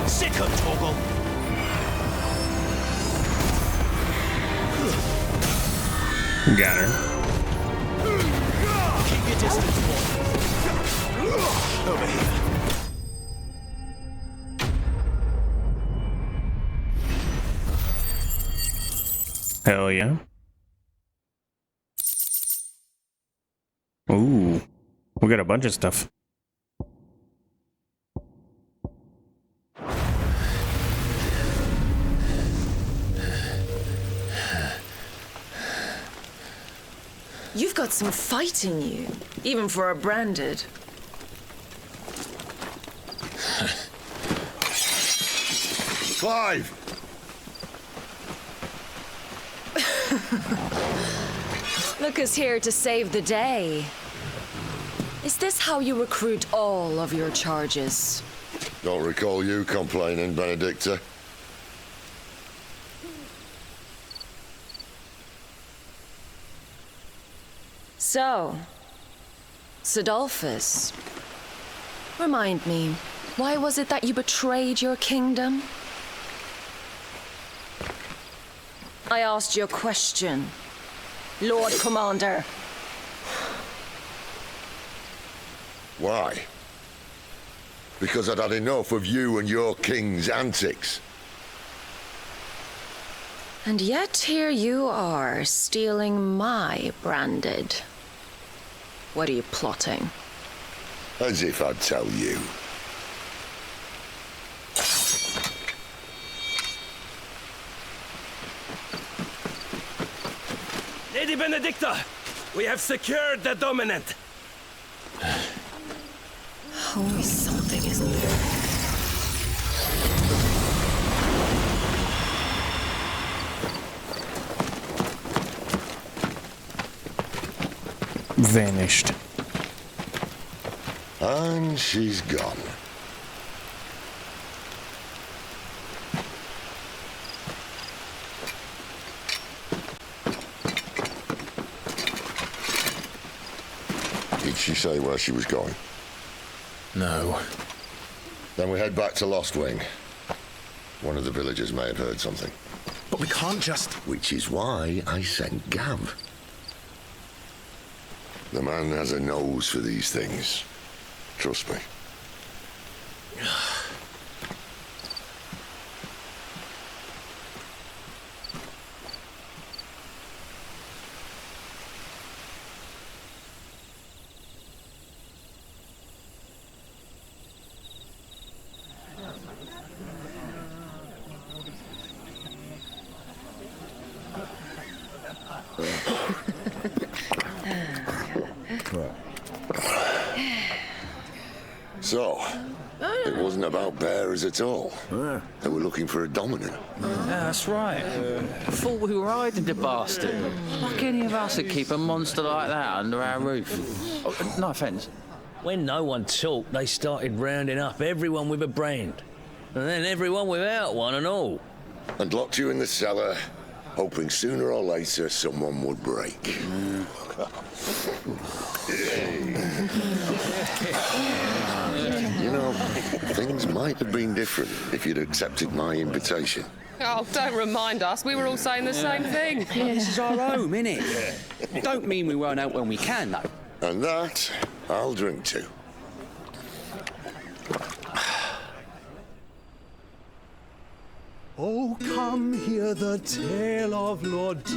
Sick of Torgal. Got her. Keep your distance, boy. Over here. Hell yeah. Ooh, we got a bunch of stuff. You've got some fight in you, even for a branded. Clive! Look who's here to save the day. Is this how you recruit all of your charges? Don't recall you complaining, Benedicta. So, Sidolphus, remind me, why was it that you betrayed your kingdom? I asked you a question, Lord Commander. Why? Because I'd had enough of you and your king's antics. And yet here you are, stealing my branded. What are you plotting? As if I'd tell you. Lady Benedicta, we have secured the dominant. Always something, isn't there? Vanished. And she's gone. Did she say where she was going? No. Then we head back to Lost Wing. One of the villagers may have heard something. But we can't just... Which is why I sent Gav. The man has a nose for these things. Trust me. So, it wasn't about bearers at all. They were looking for a dominant. Yeah, that's right. Thought we were hiding the bastard. Like any of us would keep a monster like that under our roof. Oh, no offence. When no one talked, they started rounding up everyone with a brand. And then everyone without one and all. And locked you in the cellar, hoping sooner or later someone would break. You know, things might have been different if you'd accepted my invitation. Oh, don't remind us. We were all saying the same thing. This is our home, innit? Don't mean we won't out when we can, though. And that, I'll drink to. Oh, come hear the tale of Lord D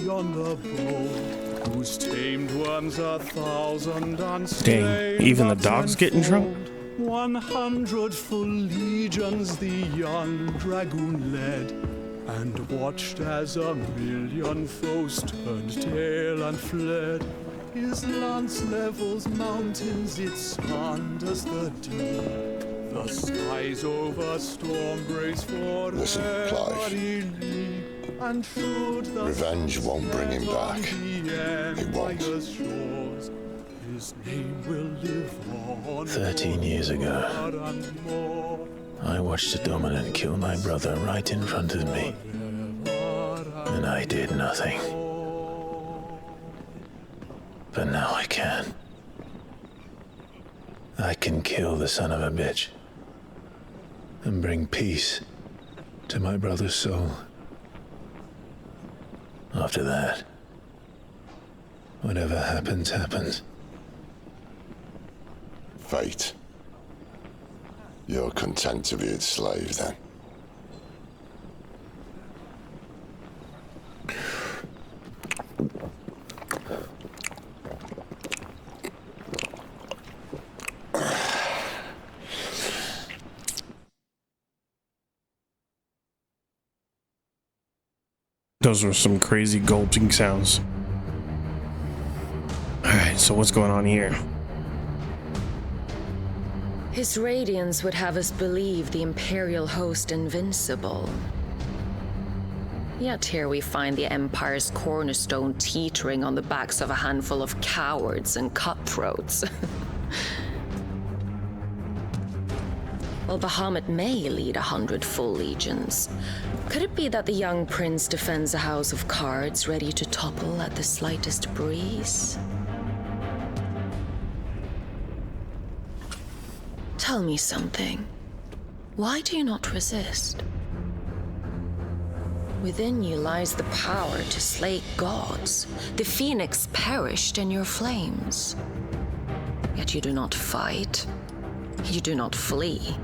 on the bow, whose tamed worms 1,000 and slain. Dang, even the dogs getting drunk? 100 full legions the young dragoon led, and watched as 1,000,000 foes turned tail and fled. His lance levels mountains, it slanders the deep. The skies over storm brace for Listen, Clive. Revenge won't bring him back. It won't. His name will live on. 13 years ago, I watched a dominant kill my brother right in front of me, and I did nothing. But now I can. I can kill the son of a bitch and bring peace to my brother's soul. After that, whatever happens, happens. Fate. You're content to be its slave, then? Those were some crazy gulping sounds. Alright, so what's going on here? His radiance would have us believe the Imperial host invincible. Yet here we find the Empire's cornerstone teetering on the backs of a handful of cowards and cutthroats. Well, Bahamut may lead 100 full legions. Could it be that the young prince defends a house of cards ready to topple at the slightest breeze? Tell me something. Why do you not resist? Within you lies the power to slay gods. The phoenix perished in your flames. Yet you do not fight. You do not flee.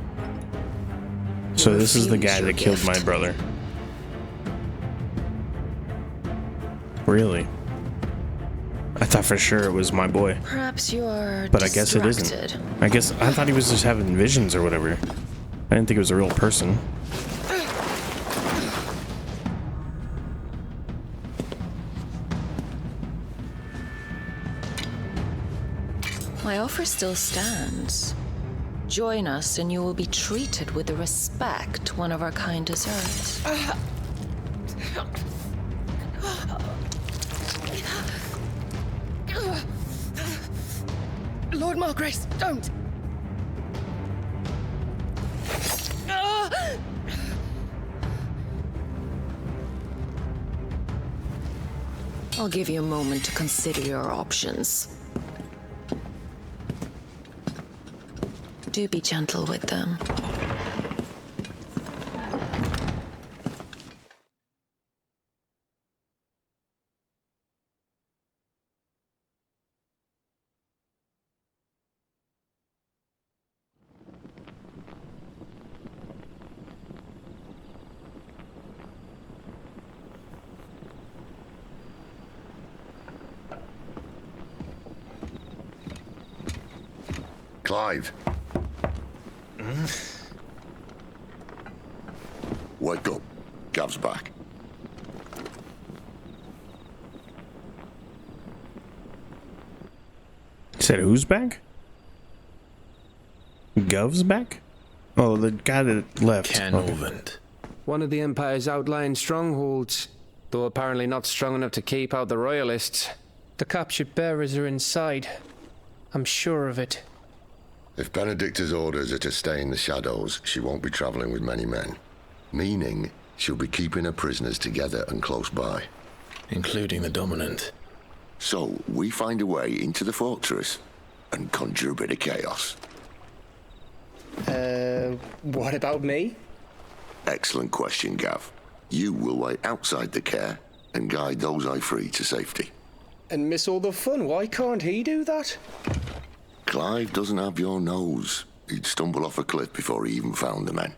So this is the guy that killed my brother. Really? I thought for sure it was my boy. Perhaps you're But I guess it isn't. I thought he was just having visions or whatever. I didn't think it was a real person. My offer still stands. Join us and you will be treated with the respect one of our kind deserves. Lord Margrace, don't! I'll give you a moment to consider your options. Do be gentle with them. Clive. Wake up. Gav's back. Said who's back? Gov's back? Oh, the guy that left. Canovant. One of the Empire's outlying strongholds, though apparently not strong enough to keep out the Royalists. The captured bearers are inside. I'm sure of it. If Benedicta's orders are to stay in the shadows, she won't be traveling with many men. Meaning, she'll be keeping her prisoners together and close by. Including the Dominant. So, we find a way into the fortress and conjure a bit of chaos. What about me? Excellent question, Gav. You will wait outside the care and guide those I free to safety. And miss all the fun. Why can't he do that? Clive doesn't have your nose. He'd stumble off a cliff before he even found the men.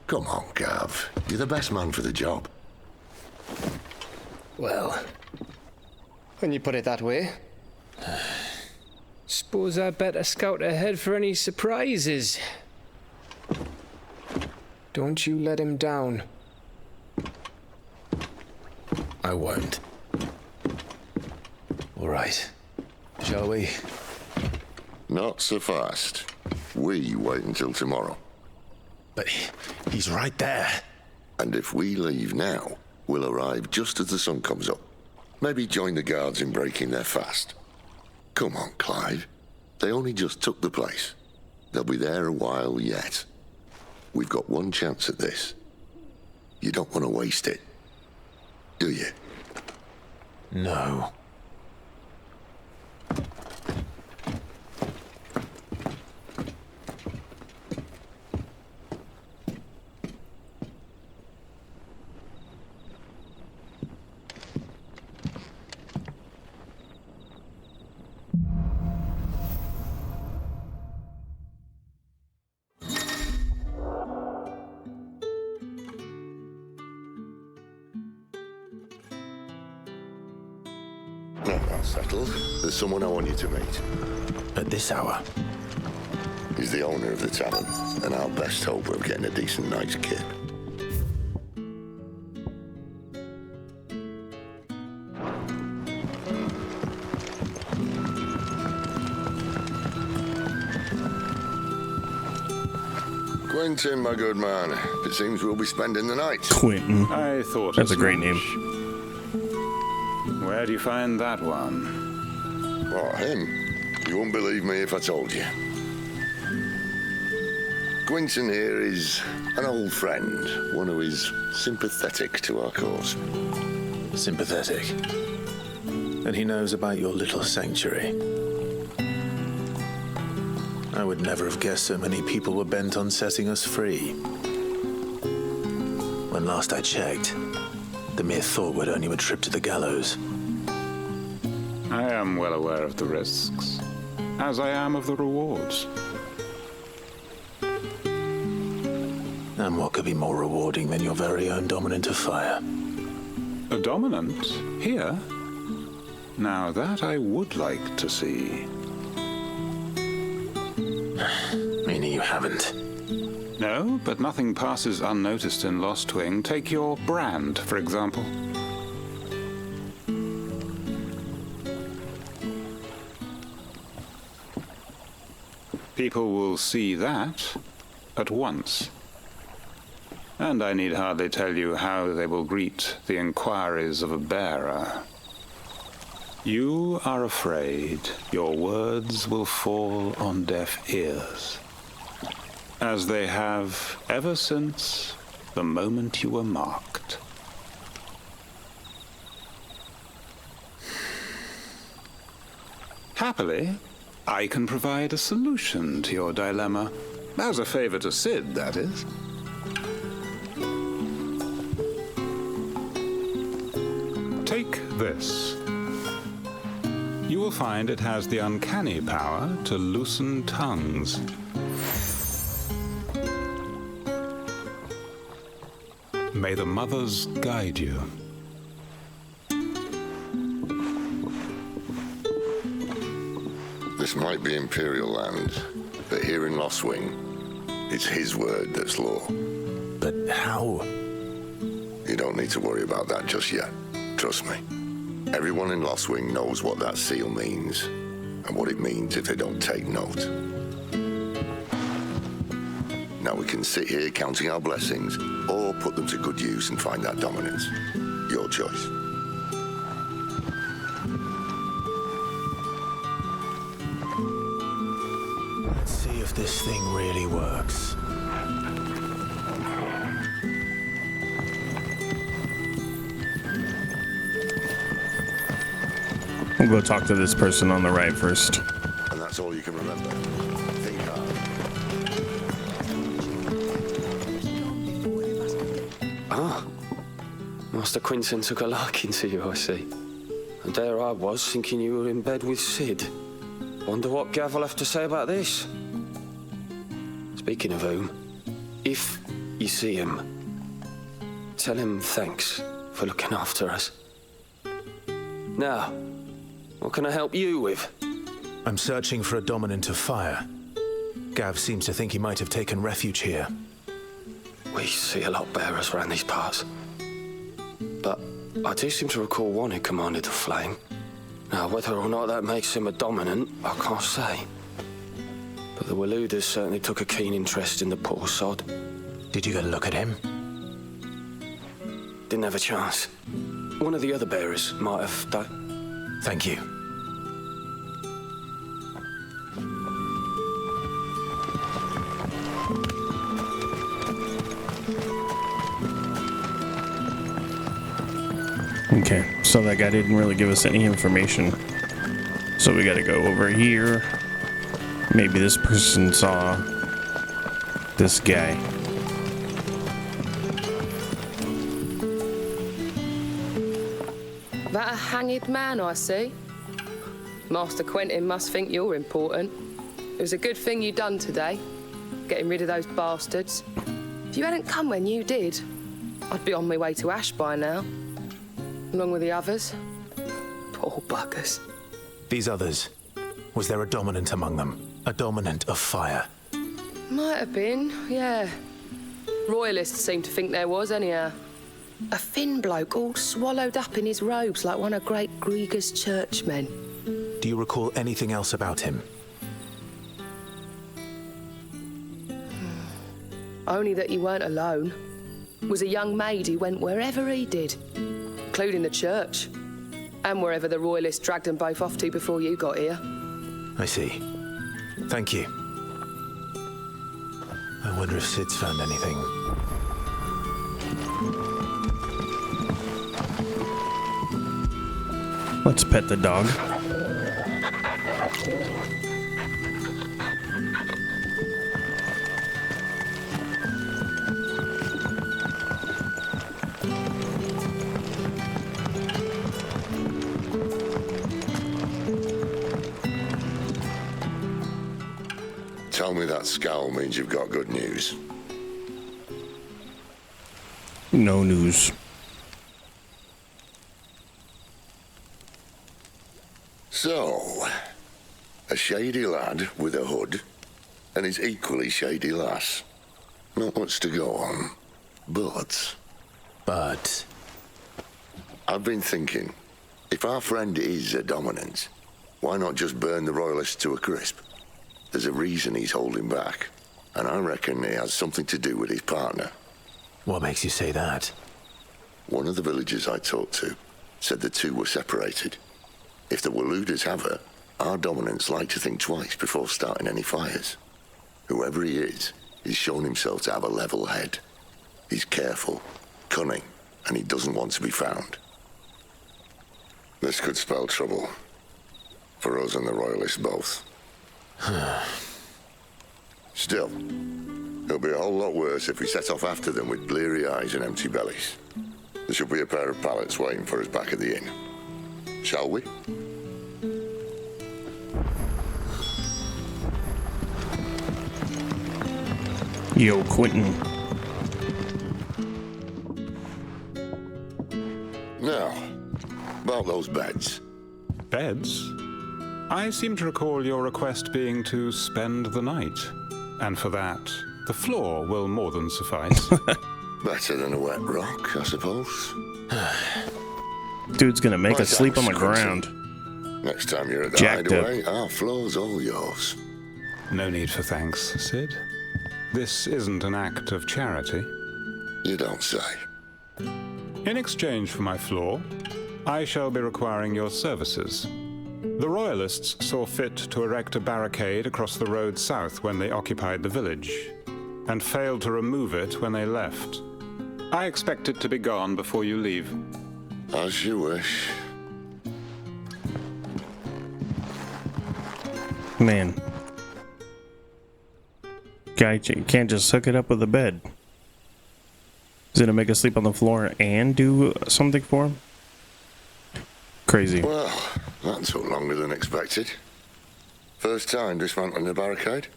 Come on, Gav. You're the best man for the job. Well, when you put it that way. Suppose I better scout ahead for any surprises. Don't you let him down. I won't. All right. Shall we? Not so fast. We wait until tomorrow. But he's right there. And if we leave now, we'll arrive just as the sun comes up. Maybe join the guards in breaking their fast. Come on, Clive. They only just took the place. They'll be there a while yet. We've got one chance at this. You don't want to waste it, do you? No. That's settled. There's someone I want you to meet. At this hour? He's the owner of the tavern, and our best hope of getting a decent night's kip. Quentin, my good man. It seems we'll be spending the night. Quentin. I thought that's a great much. name. Where do you find that one? What, him? You wouldn't believe me if I told you. Quentin here is an old friend, one who is sympathetic to our cause. Sympathetic? And he knows about your little sanctuary. I would never have guessed so many people were bent on setting us free. When last I checked, the mere thought would earn you a trip to the gallows. I am well aware of the risks, as I am of the rewards. And what could be more rewarding than your very own dominant of fire? A dominant? Here? Now that I would like to see. Meaning you haven't? No, but nothing passes unnoticed in Lost Wing. Take your brand, for example. People will see that at once. And I need hardly tell you how they will greet the inquiries of a bearer. You are afraid your words will fall on deaf ears, as they have ever since the moment you were marked. Happily, I can provide a solution to your dilemma, as a favor to Sid, that is. Take this. You will find it has the uncanny power to loosen tongues. May the mothers guide you. This might be Imperial land, but here in Lost Wing, it's his word that's law. But how? You don't need to worry about that just yet. Trust me. Everyone in Lost Wing knows what that seal means, and what it means if they don't take note. Now we can sit here counting our blessings, or put them to good use and find that dominance. Your choice. Let's see if this thing really works. We'll go talk to this person on the right first. And that's all you can remember. Think hard. Ah, Master Quinton took a liking to you, I see. And there I was, thinking you were in bed with Sid. Wonder what Gav will have to say about this. Speaking of whom, if you see him, tell him thanks for looking after us. Now, what can I help you with? I'm searching for a dominant of fire. Gav seems to think he might have taken refuge here. We see a lot bearers around these parts. But I do seem to recall one who commanded the flame. Now, whether or not that makes him a dominant, I can't say. But the Waluders certainly took a keen interest in the poor sod. Did you get a look at him? Didn't have a chance. One of the other bearers might have done. Thank you. Okay, so that guy didn't really give us any information. So we gotta go over here. Maybe this person saw this guy. That a hanged man I see? Master Quentin must think you're important. It was a good thing you done today, getting rid of those bastards. If you hadn't come when you did, I'd be on my way to Ash by now, along with the others. Poor buggers. These others, was there a dominant among them? A dominant of fire? Might have been, yeah. Royalists seem to think there was, anyhow. A thin bloke all swallowed up in his robes like one of Great Grieger's churchmen. Do you recall anything else about him? Only that he weren't alone. Was a young maid who went wherever he did, including the church, and wherever the Royalists dragged them both off to before you got here. I see. Thank you. I wonder if Sid's found anything. Let's pet the dog. Tell me that scowl means you've got good news. No news. So, a shady lad with a hood, and his equally shady lass. Not much to go on, but... I've been thinking, if our friend is a dominant, why not just burn the Royalists to a crisp? There's a reason he's holding back, and I reckon it has something to do with his partner. What makes you say that? One of the villagers I talked to said the two were separated. If the Waluders have her, our dominants like to think twice before starting any fires. Whoever he is, he's shown himself to have a level head. He's careful, cunning, and he doesn't want to be found. This could spell trouble. For us and the Royalists both. Still, it'll be a whole lot worse if we set off after them with bleary eyes and empty bellies. There should be a pair of pallets waiting for us back at the inn. Shall we? Yo, Quentin. Now, about those beds. Beds? I seem to recall your request being to spend the night. And for that, the floor will more than suffice. Better than a wet rock, I suppose. Dude's gonna make us sleep on the ground. Next time you're at the Jacked hideaway, our floor's all yours. No need for thanks, Sid. This isn't an act of charity. You don't say. In exchange for my floor, I shall be requiring your services. The Royalists saw fit to erect a barricade across the road south when they occupied the village, and failed to remove it when they left. I expect it to be gone before you leave. As you wish. Man. Guy can't just hook it up with a bed. Is it gonna make us sleep on the floor and do something for him? Crazy. Well, that took longer than expected. First time dismantling the barricade?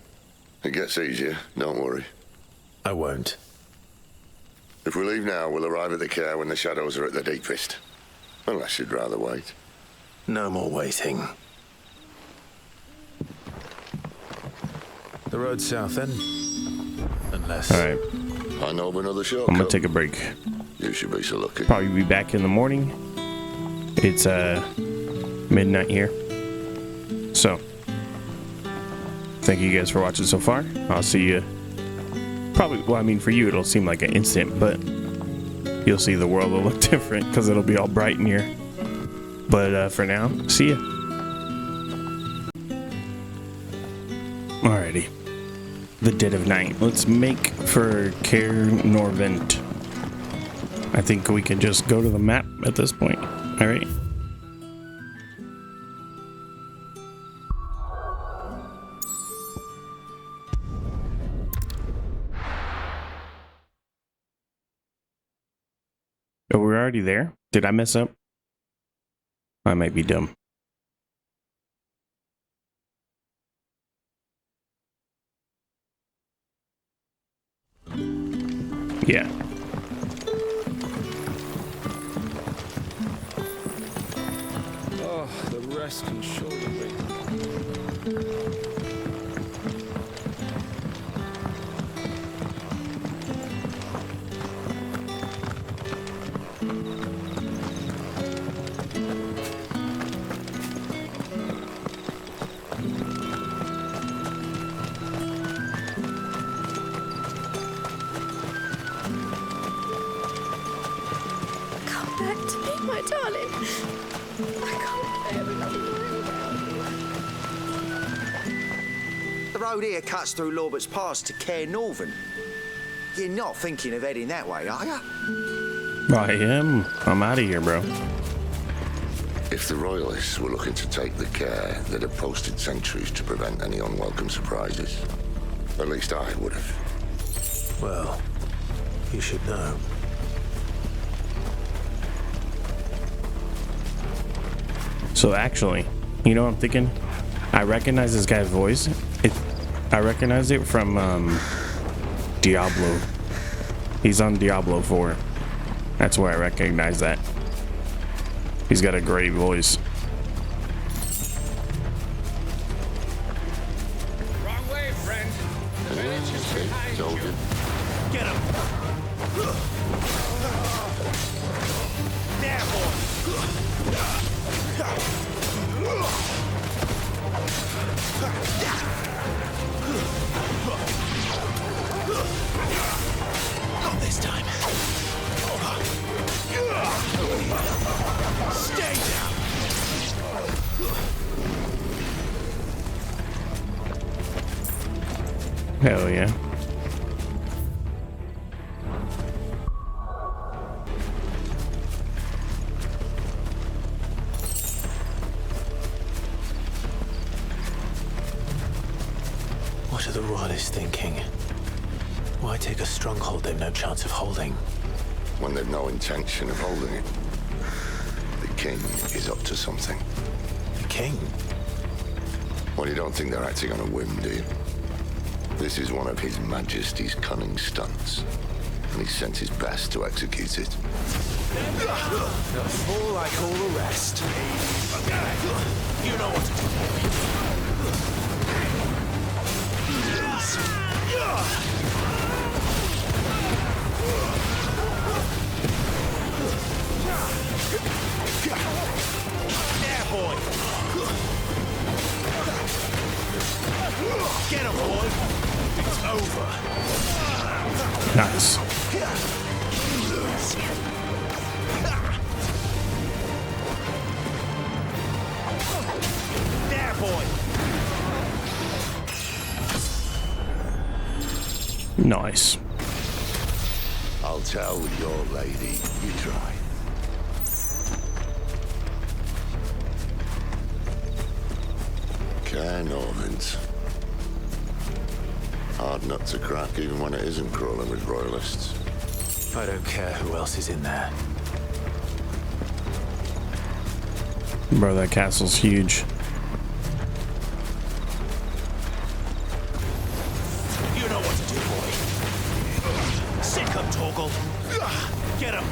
It gets easier, don't worry. I won't. If we leave now, we'll arrive at the care when the shadows are at their deepest. Unless you'd rather wait. No more waiting. The road south then? Unless... Alright. I know of another shortcut. I'm gonna take a break. You should be so lucky. Probably be back in the morning. It's midnight here. So, thank you guys for watching so far. I'll see you probably, well, I mean, for you it'll seem like an instant, but you'll see the world will look different because it'll be all bright in here. But for now, see ya. Alrighty. The dead of night. Let's make for Cair Norvent. I think we can just go to the map at this point. Alright. Oh, we're already there? Did I mess up? I might be dumb. Yeah. Oh, the rest and shoulder weight. Come back to me, my darling. I can't bear another The road here cuts through Lorbert's Pass to Cair Norvent. You're not thinking of heading that way, are you? I am. I'm out of here, bro. If the Royalists were looking to take the care, they'd have posted sentries to prevent any unwelcome surprises. At least I would have. Well, you should know. So actually, you know what I'm thinking? I recognize this guy's voice. I recognize it from Diablo. He's on Diablo 4. That's where I recognize that. He's got a great voice. Wrong way, friend. The village is behind you. Get him! There, boy! Not this time. Stay down! Hell yeah. What are the Royalists thinking? Why take a stronghold they've no chance of holding? When they've no intention of holding it. The king is up to something. The king? Well, you don't think they're acting on a whim, do you? This is one of His Majesty's cunning stunts, and he sent his best to execute it. A fool like all the rest. You know what to do. There, boy. Get him, boy. It's over. Nice. There, boy. Nice. I'll tell your lady you tried. Care Normans. Hard nut to crack even when it isn't crawling with royalists. I don't care who else is in there. Bro, that castle's huge. You know what to do, boy. Sick him, Torgal. Get him.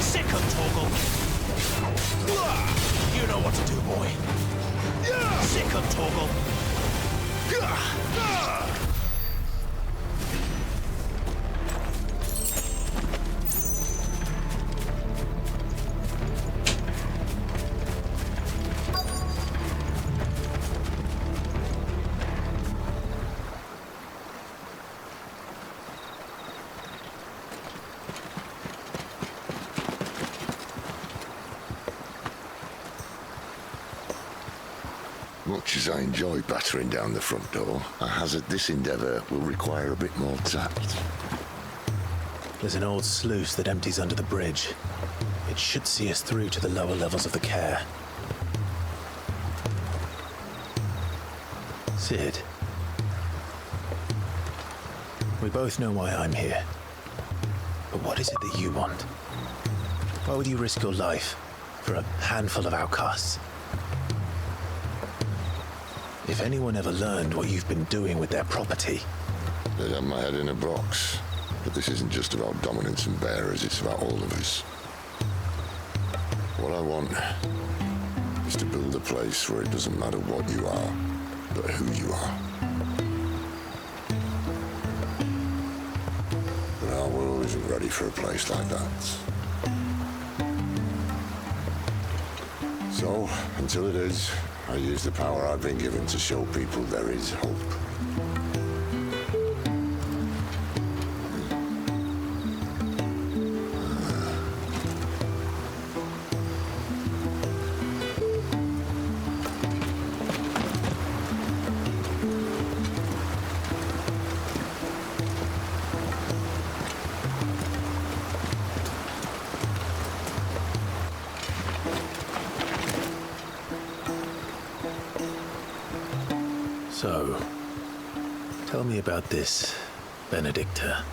Sick him, Torgal. You know what to do, boy. Sick him, Torgal. Much as I enjoy battering down the front door, I hazard this endeavour will require a bit more tact. There's an old sluice that empties under the bridge. It should see us through to the lower levels of the care. Sid. We both know why I'm here. But what is it that you want? Why would you risk your life for a handful of outcasts? If anyone ever learned what you've been doing with their property... They'd have my head in a box. But this isn't just about dominance and bearers, it's about all of us. What I want is to build a place where it doesn't matter what you are, but who you are. But our world isn't ready for a place like that. So, until it is, I use the power I've been given to show people there is hope. So, tell me about this, Benedicta.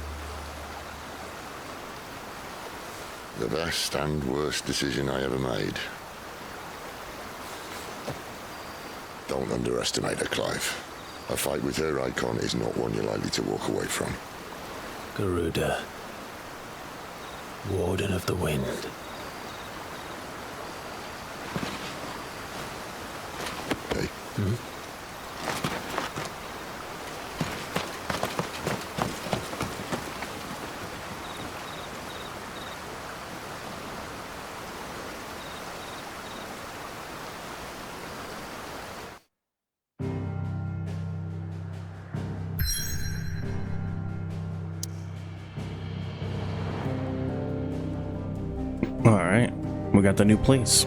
The best and worst decision I ever made. Don't underestimate her, Clive. A fight with her icon is not one you're likely to walk away from. Garuda, Warden of the Wind. Hey. Hmm? All right, we got the new place.